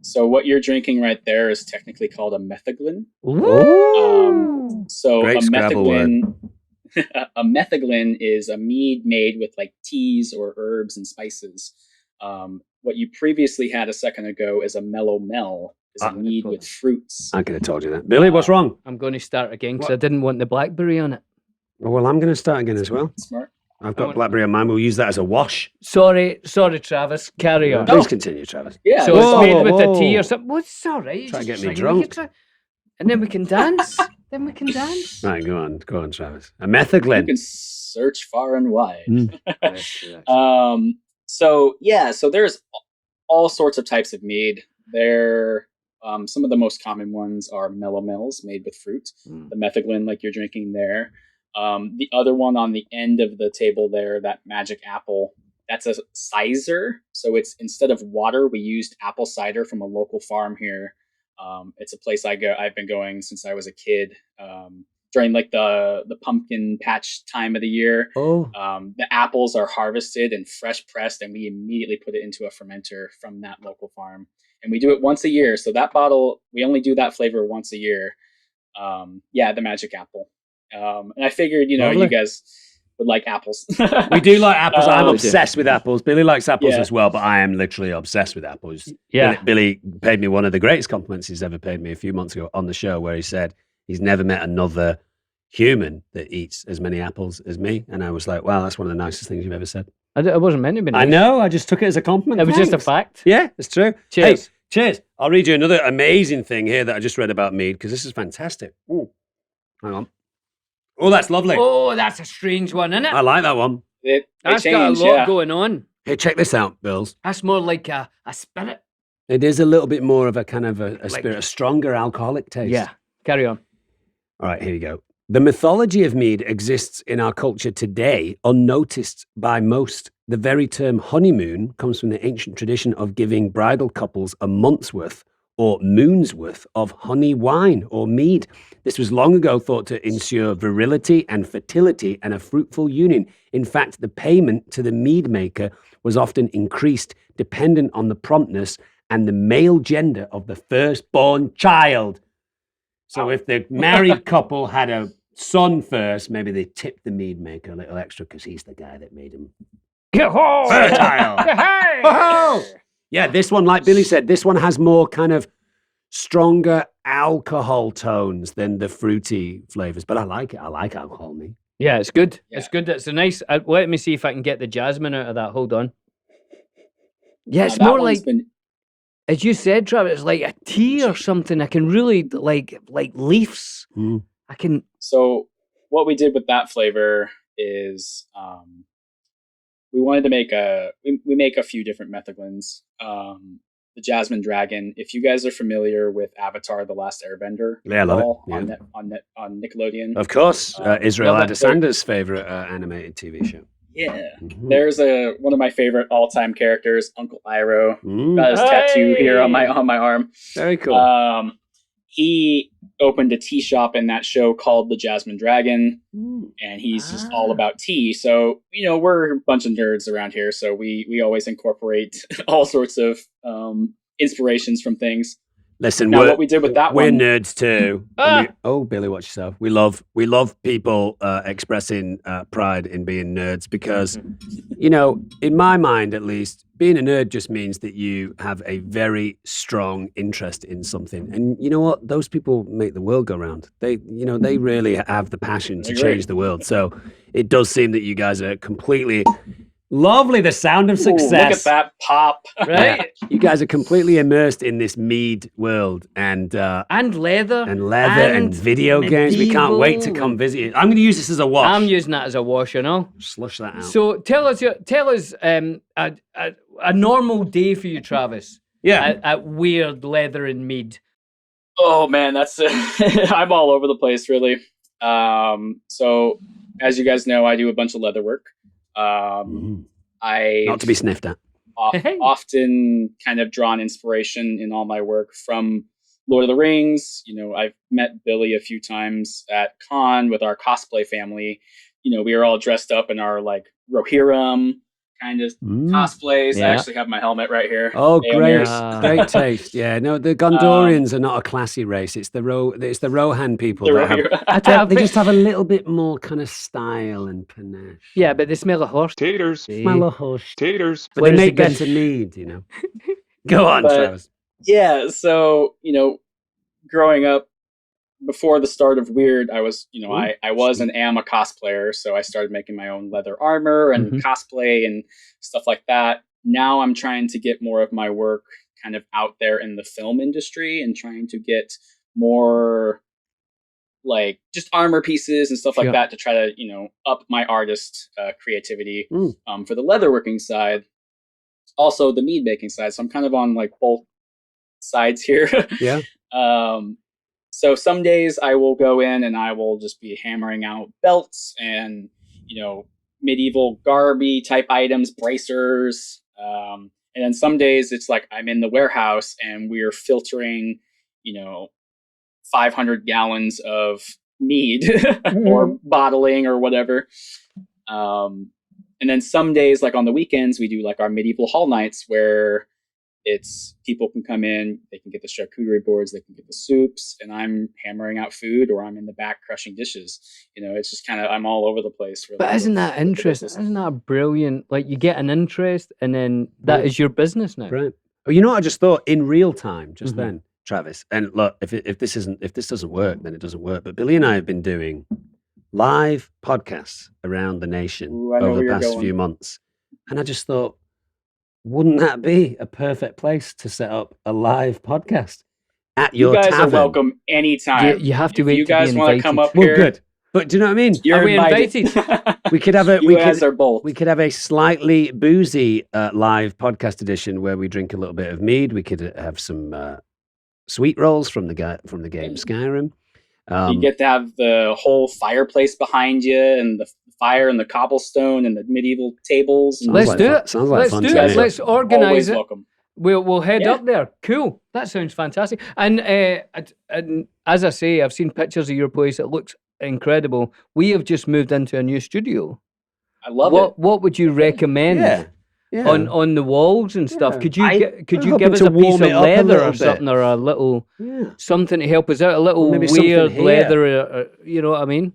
F: So what you're drinking right there is technically called a metheglin.
C: Ooh.
F: So
B: Great
F: a
B: Scrabble word.
F: metheglin, a metheglin is a mead made with like teas or herbs and spices. What you previously had a second ago is a mellow mel, is a mead with fruits.
B: I could have told you that. Billy, what's wrong?
C: I'm going to start again because I didn't want the blackberry on it.
B: Well, I'm going to start again as well.
F: Smart.
B: I've got blackberry on mine. We'll use that as a wash.
C: Sorry, Travis. Carry on.
B: Please continue, Travis.
F: Yeah.
C: So it's made with a tea or something. Well, it's all right.
B: Try to get
C: Just
B: me
C: drink it,
B: drunk.
C: and then we can dance.
B: Right, go on, Travis. A
F: You
B: methaglin.
F: can search far and wide.
B: Mm.
F: So there's all sorts of types of mead. Some of the most common ones are melomels made with fruit. The metheglin, like you're drinking there. The other one on the end of the table there, that magic apple, that's a cider. So it's, instead of water, we used apple cider from a local farm here. It's a place I've been going since I was a kid. During like the pumpkin patch time of the year. The apples are harvested and fresh pressed, and we immediately put it into a fermenter from that local farm. And we do it once a year. So that bottle, we only do that flavor once a year. The magic apple. And I figured,
B: Lovely.
F: you guys would like apples.
B: We do like apples. I'm
C: we do.
B: obsessed with apples. Billy likes apples
F: Yeah.
B: as well, but I am literally obsessed with apples.
C: Yeah.
B: Billy paid me one of the greatest compliments he's ever paid me a few months ago on the show, where he said he's never met another human that eats as many apples as me. And I was like, wow, that's one of the nicest things you've ever said.
C: I wasn't meant to be nice.
B: I know. I just took it as a compliment.
C: It was just a
B: Thanks.
C: fact.
B: Yeah, it's true.
C: Cheers.
B: Hey, cheers. I'll read you another amazing thing here that I just read about mead, because this is fantastic. Ooh. Hang on. Oh, that's lovely.
C: Oh, that's a strange one, isn't it?
B: I like that one.
F: They
C: That's
F: change,
C: got a lot
F: yeah.
C: going on.
B: Hey, check this out, Bills.
C: That's more like a spirit.
B: It is a little bit more of a kind of a
C: Like-
B: spirit, a stronger alcoholic taste.
C: Yeah. Carry on.
B: All right, here you go. The mythology of mead exists in our culture today, unnoticed by most. The very term honeymoon comes from the ancient tradition of giving bridal couples a month's worth or moon's worth of honey wine or mead. This was long ago thought to ensure virility and fertility and a fruitful union. In fact, the payment to the mead maker was often increased dependent on the promptness and the male gender of the firstborn child. So if the married couple had a son first, maybe they tipped the mead maker a little extra because he's the guy that made him fertile. Oh! Yeah, this one, like Billy said, this one has more kind of stronger alcohol tones than the fruity flavors. But I like it. I like alcohol, me.
C: Yeah, it's good.
F: Yeah.
C: It's good. It's a nice. Let me see if I can get the jasmine out of that. Hold on. Yeah, it's
F: That
C: more
F: one's
C: like,
F: been-
C: as you said, Travis, it's like a tea or something. I can really like leaves.
B: Mm.
C: I can.
F: So what we did with that flavor is we wanted to make we make a few different metheglins. The Jasmine Dragon. If you guys are familiar with Avatar: The Last Airbender,
B: Yeah, I love it.
F: all
B: Yeah.
F: on Nickelodeon.
B: Of course, Israel
F: love it.
B: Adesander's favorite animated TV show.
F: Yeah.
B: Mhm.
F: There's one of my favorite all-time characters, Uncle Iroh.
B: Mm,
F: Got his tattoo here on my
C: Hey!
F: arm.
B: very cool.
F: He opened a tea shop in that show called the Jasmine Dragon,
B: Mm.
F: and he's just all about tea. So, we're a bunch of nerds around here, so we always incorporate all sorts of inspirations from things.
B: Listen,
F: Now, what we did with that
B: we're
F: one,
B: nerds too. And Billy, watch yourself. We love people expressing pride in being nerds because, in my mind at least, being a nerd just means that you have a very strong interest in something. And you know what? Those people make the world go round. They really have the passion to
F: Agree.
B: change the world. So it does seem that you guys are completely lovely. The sound of
F: ooh,
B: success.
F: look at that pop.
C: Right.
B: You guys are completely immersed in this mead world and
C: And leather.
B: and video games. We can't wait to
C: medieval
B: come visit you. I'm going to use this as a wash.
C: I'm using that as a wash,
B: Slush that out.
C: So tell us a normal day for you, Travis.
B: yeah.
C: At weird leather and mead.
F: Oh man, that's I'm all over the place really. So as you guys know, I do a bunch of leather work. I
B: Not to be sniffed at.
F: often kind of drawn inspiration in all my work from Lord of the Rings. I've met Billy a few times at con with our cosplay family. We are all dressed up in our like Rohirrim kind of cosplays. I
C: Yeah.
F: actually have my helmet right here.
B: Oh, great,
C: Ah.
B: great taste. Yeah, no, the Gondorians are not a classy race. It's the Rohan people that have. They just have a little bit more kind of style and panache.
C: Yeah, but they smell of horse.
A: Taters.
B: Smell a hush.
A: Taters.
B: But they
C: Where's
B: make
C: the good-
B: better mead, you know. Go on,
F: But-
B: Travis.
F: Yeah, so, growing up, before the start of Weird, I was, I was and am a cosplayer, so I started making my own leather armor and cosplay and stuff like that. Now I'm trying to get more of my work kind of out there in the film industry and trying to get more like just armor pieces and stuff like
C: Sure.
F: that to try to, up my artist creativity for the leatherworking side. Also the mead making side. So I'm kind of on like both sides here.
B: Yeah.
F: So some days I will go in and I will just be hammering out belts and, medieval garby type items, bracers. And then some days it's like I'm in the warehouse and we're filtering, 500 gallons of mead or bottling or whatever. And then some days, like on the weekends, we do like our medieval hall nights where it's people can come in, they can get the charcuterie boards, they can get the soups, and I'm hammering out food or I'm in the back crushing dishes. It's just kind of, I'm all over the place. Really
C: But isn't that
F: with the
C: interesting?
F: business.
C: Isn't that brilliant? Like you get an interest and then that is your business now.
B: Right. Oh, you know what I just thought in real time just
C: Mhm.
B: then, Travis. And look, if this doesn't work, then it doesn't work. But Billy and I have been doing live podcasts around the nation
F: Ooh, I know
B: over
F: where
B: the
F: you're
B: past
F: going.
B: few months, and I just thought, wouldn't that be a perfect place to set up a live podcast at
F: You
B: your
F: guys
B: tavern?
F: are welcome anytime.
C: You have to
F: If
C: wait
F: you
C: to
F: guys
C: be
F: want
C: invited.
F: to come up
B: Well,
F: here,
B: good. But do you know what I mean?
F: you're
C: Are we
F: invited.
B: We could have a
F: You guys are both.
B: we could have a slightly boozy live podcast edition where we drink a little bit of mead. We could have some sweet rolls from the game Skyrim.
F: You get to have the whole fireplace behind you and the fire and the cobblestone and the medieval tables. And
C: Let's
B: like
C: do
B: fun-
C: it.
B: sounds like
C: Let's
B: fun
C: do
B: to
C: it.
B: me.
C: Let's organize
F: always
C: it.
F: welcome.
C: We'll head
F: Yeah.
C: up there. Cool. That sounds fantastic. And as I say, I've seen pictures of your place. It looks incredible. We have just moved into a new studio.
F: I love it.
C: What would you recommend
B: Yeah.
C: on the walls and stuff?
B: Yeah.
C: Could you
F: I'm
C: give
B: hoping
C: us
B: to
C: a piece
B: warm
C: of
B: it up a
C: leather
B: little
C: or
B: bit.
C: something, or a little
B: Yeah.
C: something to help us out? A little
B: Maybe something
C: weird
B: here.
C: leather. You know what I mean?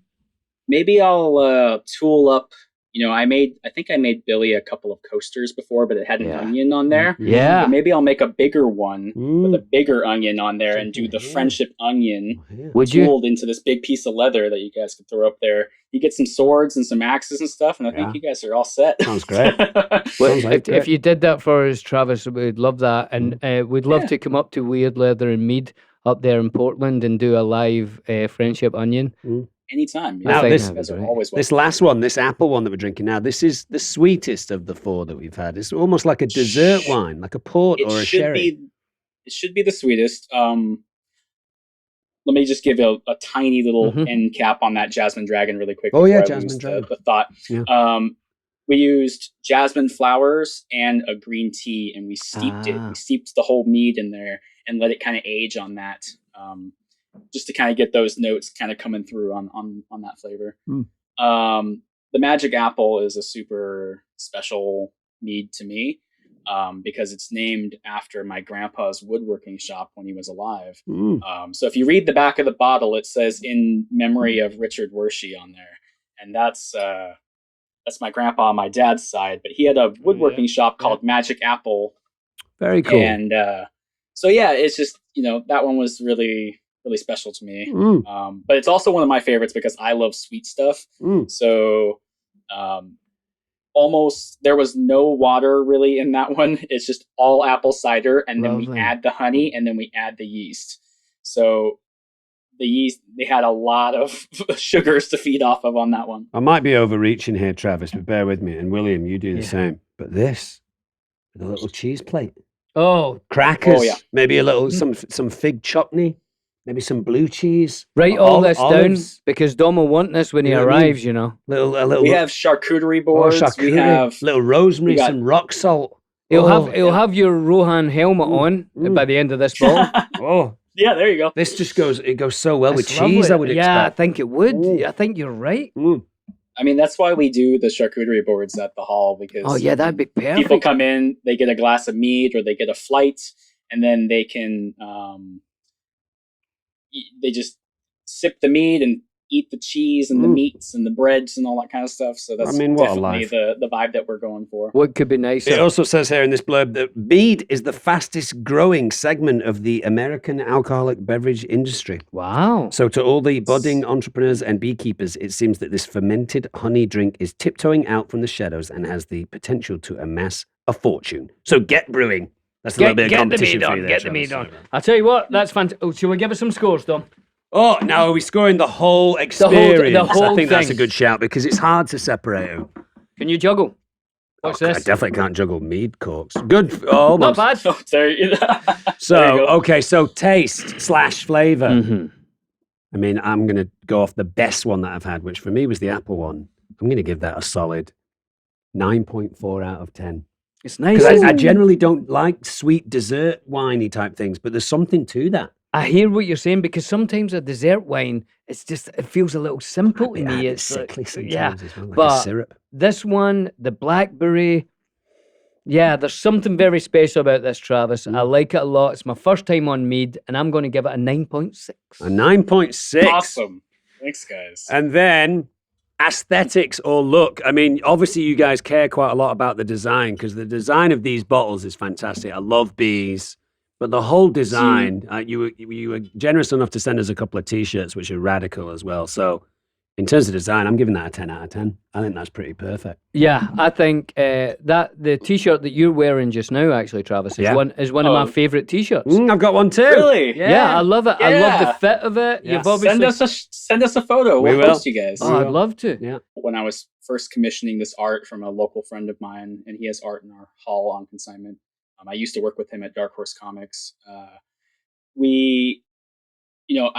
F: Maybe I'll tool up. I think I made Billy a couple of coasters before, but it had an
C: Yeah.
F: onion on there.
C: Yeah.
F: But maybe I'll make a bigger one with a
B: Mm.
F: bigger onion on there and do
B: Something
F: the
B: here.
F: friendship onion
B: Yeah.
C: Would you?
F: tooled into this big piece of leather that you guys could throw up there. You get some swords and some axes and stuff, and I think
B: Yeah.
F: you guys are all set.
B: Sounds great.
C: Well,
B: Sounds like
C: if you did that for us, Travis, we'd love that, and we'd love
F: Yeah.
C: to come up to Weird Leather and Mead up there in Portland and do a live friendship onion.
F: Anytime.
C: Now,
F: Yeah,
C: this-
F: you guys are
C: Right.
F: always welcome.
B: This last one, this apple one that we're drinking now, this is the sweetest of the four that we've had. It's almost like a dessert wine, like a port or a sherry.
F: It should be the sweetest. Let me just give a tiny little
C: Mhm.
F: end cap on that Jasmine Dragon really quick.
B: Oh, yeah,
F: before I
B: Jasmine
F: lose
B: Dragon.
F: The thought.
B: Yeah.
F: We used jasmine flowers and a green tea, and we steeped it.
C: Ah.
F: We steeped the whole mead in there and let it kind of age on that, just to kind of get those notes kind of coming through on that flavor. The Magic Apple is a super special mead to me. Because it's named after my grandpa's woodworking shop when he was alive. So if you read the back of the bottle, it says "in memory of Richard Wershey" on there, and that's my grandpa on my dad's side. But he had a woodworking shop called Magic Apple,
B: Very cool.
F: and so yeah, it's just that one was really really special to me. But it's also one of my favorites because I love sweet stuff. So almost there was no water really in that one. It's just all apple cider, and then we
C: Lovely.
F: add the honey, and then we add the yeast. So the yeast, they had a lot of sugars to feed off of on that one.
B: I might be overreaching here, Travis, but bear with me. And William, you do the
C: Yeah.
B: same. But this, with a little cheese plate,
C: Oh,
B: crackers,
F: yeah.
B: maybe a little some fig chutney, maybe some blue cheese.
C: write all this
B: olives,
C: down because Dom will want this when he
B: You know what I mean?
C: arrives. You know,
B: a little.
F: We have charcuterie boards. We
B: charcuterie,
F: have
B: little rosemary,
F: we got-
B: some rock salt.
C: he'll
B: Oh,
C: have your Rohan helmet on by the end of this ball.
B: Oh,
F: yeah, there you go.
B: this just goes. It goes so well with
C: That's
B: cheese.
C: lovely.
B: I would
C: Yeah, I
B: expect.
C: think it would.
B: Mm.
C: I think you're right.
F: I mean, that's why we do the charcuterie boards at the hall, because
C: Oh yeah, that'd be perfect.
F: people come in, they get a glass of mead or they get a flight, and then they can they just sip the mead and eat the cheese and the meats and the breads and all that kind of stuff. So that's
B: mean, what a
F: definitely
B: life.
F: the vibe that we're going for.
C: What could be nicer?
B: It also says here in this blurb that mead is the fastest growing segment of the American alcoholic beverage industry.
C: Wow.
B: So to all the budding entrepreneurs and beekeepers, it seems that this fermented honey drink is tiptoeing out from the shadows and has the potential to amass a fortune. So get brewing. That's a little bit of competition for you there,
C: Get the
B: Travis.
C: mead on. I'll tell you what, that's fantastic. Oh, shall we give us some scores, Dom?
B: Oh, now are we scoring the whole experience?
C: the whole
B: I think that's a
C: thing.
B: good shout because it's hard to separate them.
C: Can you juggle? What's
B: I
C: this?
B: definitely can't juggle mead corks. Good. Oh,
C: Not
B: almost.
C: bad.
F: Oh, there you
B: So,
F: there you go.
B: okay, so taste / flavor.
C: Mm-hmm.
B: I mean, I'm going to go off the best one that I've had, which for me was the apple one. I'm going to give that a solid 9.4 out of 10.
C: It's nice.
B: Because I generally don't like sweet dessert winey type things, but there's something to that.
C: I hear what you're saying, because sometimes a dessert wine, it feels a little simple to
B: Yeah,
C: me.
B: it's
C: It's like,
B: sickly sometimes
C: yeah,
B: as well, like
C: but
B: a syrup.
C: this one, the blackberry, yeah, there's something very special about this, Travis. I like it a lot. It's my first time on mead, and I'm going to give it a 9.6.
B: A 9.6.
F: Awesome. Thanks, guys.
B: And then aesthetics or look. I mean, obviously you guys care quite a lot about the design because the design of these bottles is fantastic. I love bees, but the whole design, you were generous enough to send us a couple of T-shirts, which are radical as well. So in terms of design, I'm giving that a 10 out of 10. I think that's pretty perfect.
C: Yeah, I think that the T-shirt that you're wearing just now, actually, Travis, is
B: Yeah.
C: one of my favorite T-shirts.
B: I've got one too.
F: Really?
C: Yeah, I love it. I love the
F: Yeah.
C: fit of it.
B: Yeah.
C: You've obviously
F: Send us a photo.
B: We
F: We'll
B: will.
F: post you guys.
C: Oh, I'd love to.
B: Yeah.
F: When I was first commissioning this art from a local friend of mine, and he has art in our hall on consignment. I used to work with him at Dark Horse Comics. I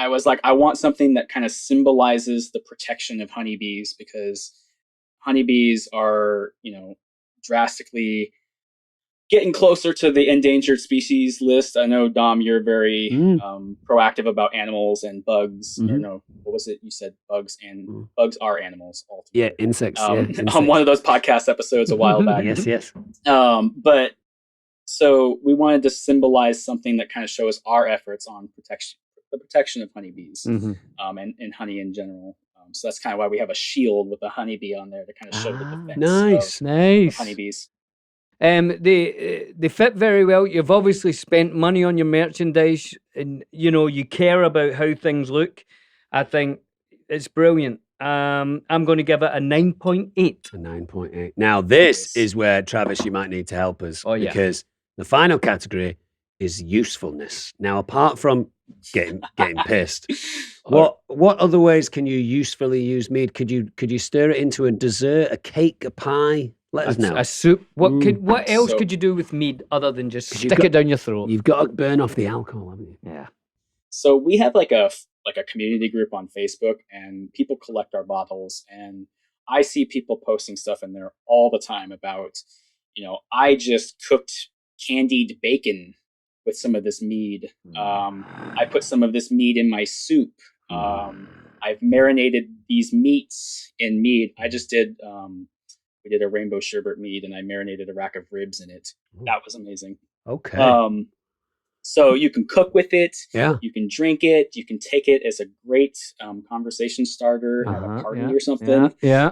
F: was like, I want something that kind of symbolizes the protection of honeybees, because honeybees are, drastically getting closer to the endangered species list. I know, Dom, you're very proactive about animals and bugs. Or no, what was it? You said bugs, and bugs are animals. Ultimately.
B: Yeah, insects. Insects.
F: On one of those podcast episodes a while back.
B: Yes.
F: But so we wanted to symbolize something that kind of shows our efforts on the protection of honeybees, and honey in general. So that's kind of why we have a shield with a honeybee on there to kind of show the defense of honeybees.
C: They fit very well. You've obviously spent money on your merchandise, and you care about how things look. I think it's brilliant. I'm going to give it a 9.8.
B: A 9.8. Now this is where, Travis, you might need to help us.
C: Oh, yeah.
B: Because the final category is usefulness. Now, apart from getting pissed, what other ways can you usefully use mead? Could you stir it into a dessert, a cake, a pie? Let us know.
C: A soup. What else could you do with mead other than just stick it down your throat?
B: You've got to burn off the alcohol, haven't you?
C: Yeah.
F: So we have like a community group on Facebook, and people collect our bottles, and I see people posting stuff in there all the time about, I just cooked candied bacon with some of this mead. I put some of this mead in my soup. I've marinated these meats in mead. I just did, we did a rainbow sherbet mead, and I marinated a rack of ribs in it. That was amazing.
B: Okay.
F: So you can cook with it.
B: Yeah.
F: You can drink it. You can take it as a great conversation starter at a party or something.
C: Yeah.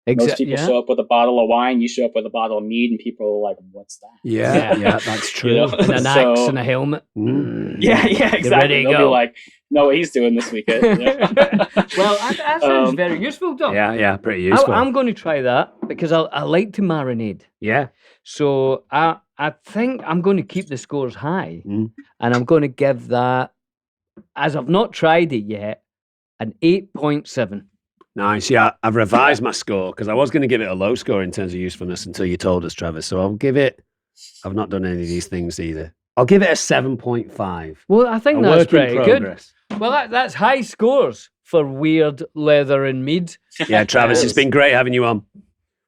F: Most people show up with a bottle of wine. You show up with a bottle of mead, and people are like, "What's that?"
B: Yeah, that's true.
C: And an axe and a helmet.
F: Yeah, exactly. They'll be like, "Know what he's doing this weekend?"
C: Well, that sounds very useful, Dom.
B: Yeah, pretty useful.
C: I'm going to try that because I like to marinade.
B: Yeah.
C: So I think I'm going to keep the scores high, and I'm going to give that, as I've not tried it yet, an 8.7.
B: Nice. Yeah, I've revised my score because I was going to give it a low score in terms of usefulness until you told us, Travis. So I'll give it, I've not done any of these things either. I'll give it a 7.5.
C: Well, I think
B: A
C: that's
B: work in
C: pretty
B: progress.
C: good. Well, that's high scores for weird leather and mead.
B: Yeah, Travis, it's been great having you on.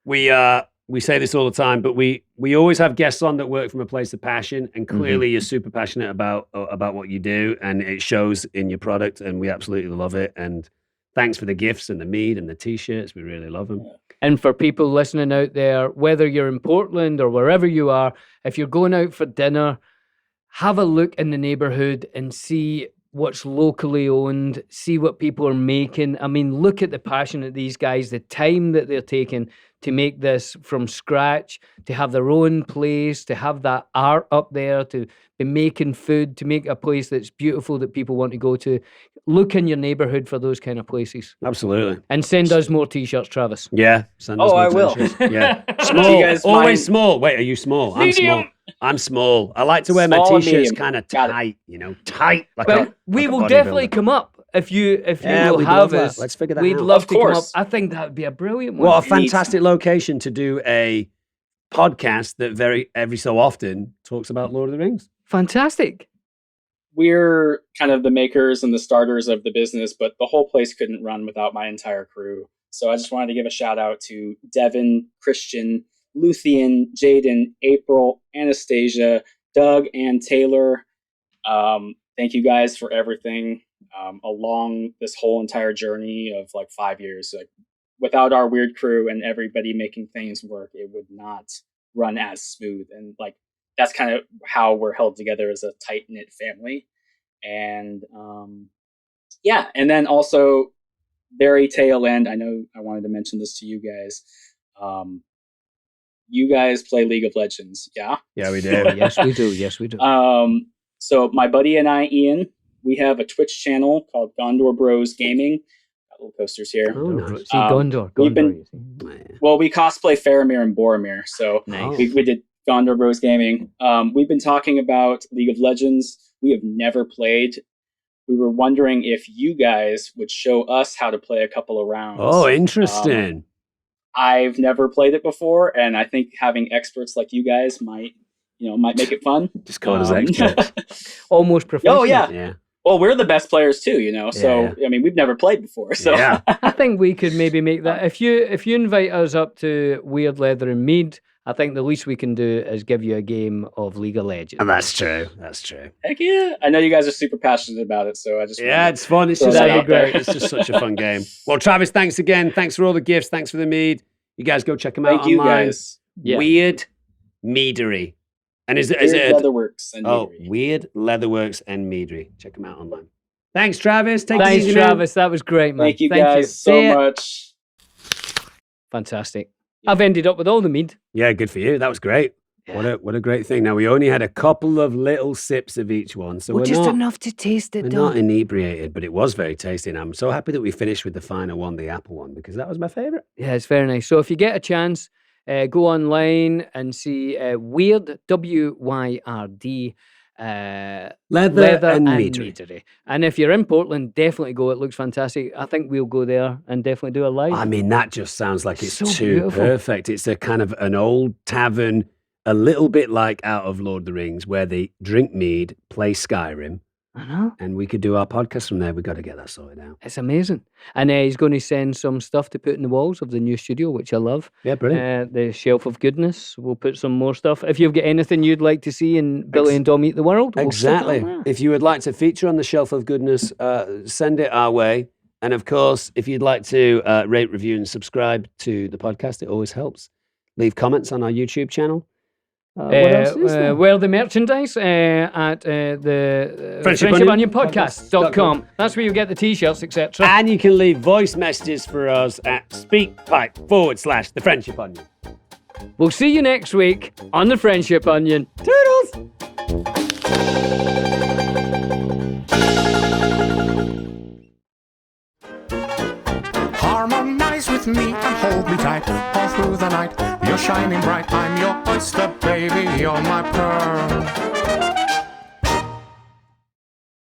B: We say this all the time, but we always have guests on that work from a place of passion, and clearly you're super passionate about what you do, and it shows in your product, and we absolutely love it. And Thanks for the gifts and the mead and the T-shirts. We really love them.
C: And for people listening out there, whether you're in Portland or wherever you are, if you're going out for dinner, have a look in the neighborhood and see what's locally owned, see what people are making. I mean, look at the passion of these guys, the time that they're taking to make this from scratch, to have their own place, to have that art up there, to be making food, to make a place that's beautiful that people want to go to. Look in your neighborhood for those kind of places.
B: Absolutely.
C: And send us more T-shirts, Travis.
B: Yeah. Send us more
F: I will.
B: T-shirts. Yeah.
F: Do
B: Small.
F: you guys
B: Always
F: mind-
B: small. Wait, are you small? I'm small. I'm small. I like to wear
F: Small
B: my
F: and
B: T-shirts
F: medium.
B: kind of
F: Got it.
B: tight, tight. Like
C: Well, we
B: like a
C: will
B: bodybuilder.
C: definitely come up if you
B: Yeah,
C: will
B: we'd
C: have
B: love that.
C: us.
B: Let's figure that
C: We'd
B: out.
C: love
F: Of
C: to come up.
F: course.
C: I think that would be a brilliant one.
B: What a
F: Neat.
B: fantastic location to do a podcast that every so often talks about Lord of the Rings.
C: Fantastic.
F: We're kind of the makers and the starters of the business, but the whole place couldn't run without my entire crew. So I just wanted to give a shout out to Devin, Christian, Luthien, Jaden, April, Anastasia, Doug, and Taylor. Thank you guys for everything along this whole entire journey of like 5 years. Like, without our weird crew and everybody making things work, it would not run as smooth. And like, that's kind of how we're held together as a tight knit family. And yeah, and then also very tail end, I know I wanted to mention this to you guys. You guys play League of Legends, yeah?
B: Yeah, we do.
C: Yes, we do. Yes, we do.
F: So my buddy and I, Ian, we have a Twitch channel called Gondor Bros Gaming. Got little posters here.
B: Oh, nice.
C: See, Gondor.
F: we've been-
C: you see.
F: Well, we cosplay Faramir and Boromir, so
C: Nice.
F: we did Gondor Bros Gaming. We've been talking about League of Legends. We have never played. We were wondering if you guys would show us how to play a couple of rounds.
B: Oh, interesting.
F: I've never played it before, and I think having experts like you guys might make it fun.
B: Just call us experts.
C: Almost professional.
F: Oh yeah.
B: Yeah.
F: Well, we're the best players too, So
B: Yeah.
F: I mean, we've never played before. So
B: Yeah.
C: I think we could maybe make that. If you invite us up to Weird Leather and Mead, I think the least we can do is give you a game of League of Legends.
B: And that's true. That's true.
F: heck yeah! I know you guys are super passionate about it, so I just
B: Yeah,
F: wanted-
B: it's fun. It's
F: throw
B: just
F: that
B: so
F: out there.
B: great. It's just such a fun game. Well, Travis, thanks again. Thanks for all the gifts. Thanks for the mead. You guys go check them out
F: Thank you
B: online.
F: guys.
C: Yeah.
B: Weird Meadery. And is it
F: Weird Leatherworks and
B: Oh,
F: Meadery.
B: Weird Leatherworks and Meadery. Check them out online. Thanks, Travis. Take it
C: Thanks,
B: easy, man.
C: Travis. That was great, man.
F: Thank you guys so
C: See ya.
F: much.
C: Fantastic. I've ended up with all the mead.
B: Yeah, good for you. That was great. What a great thing. Now we only had a couple of little sips of each one, so we're
C: just
B: not,
C: enough to taste it,
B: we're
C: though.
B: not inebriated, but it was very tasty. And I'm so happy that we finished with the final one, the apple one, because that was my favorite.
C: Yeah, it's very nice. So if you get a chance, go online and see Weird, WYRD,
B: Leather and Meadery.
C: Meadery. And if you're in Portland, definitely go. It looks fantastic. I think we'll go there and definitely do a live.
B: I mean, that just sounds like it's
C: So
B: too
C: beautiful.
B: perfect. It's a kind of an old tavern, a little bit like out of Lord of the Rings, where they drink mead, play Skyrim,
C: I know.
B: and we could do our podcast from there. We got to get that sorted out.
C: It's amazing. And he's going to send some stuff to put in the walls of the new studio, which I love.
B: Yeah, brilliant.
C: The shelf of goodness. We'll put some more stuff. If you've got anything you'd like to see in Billy and Dom Eat the World, we'll stick it on
B: Exactly.
C: there.
B: If you would like to feature on the Shelf of Goodness, send it our way. And of course, if you'd like to rate, review, and subscribe to the podcast, it always helps. Leave comments on our YouTube channel. What else is there?
C: Wear the merchandise at the
B: Friendship
C: Friendship
B: Onion
C: Onion Podcast.com. That's where you get the t-shirts, etc.
B: And you can leave voice messages for us at speakpipe/the Friendship Onion.
C: We'll see you next week on the Friendship Onion.
B: Toodles!
A: Harmonize with me and hold me tight all through the night. You're shining bright, I'm your oyster, baby, you're my pearl.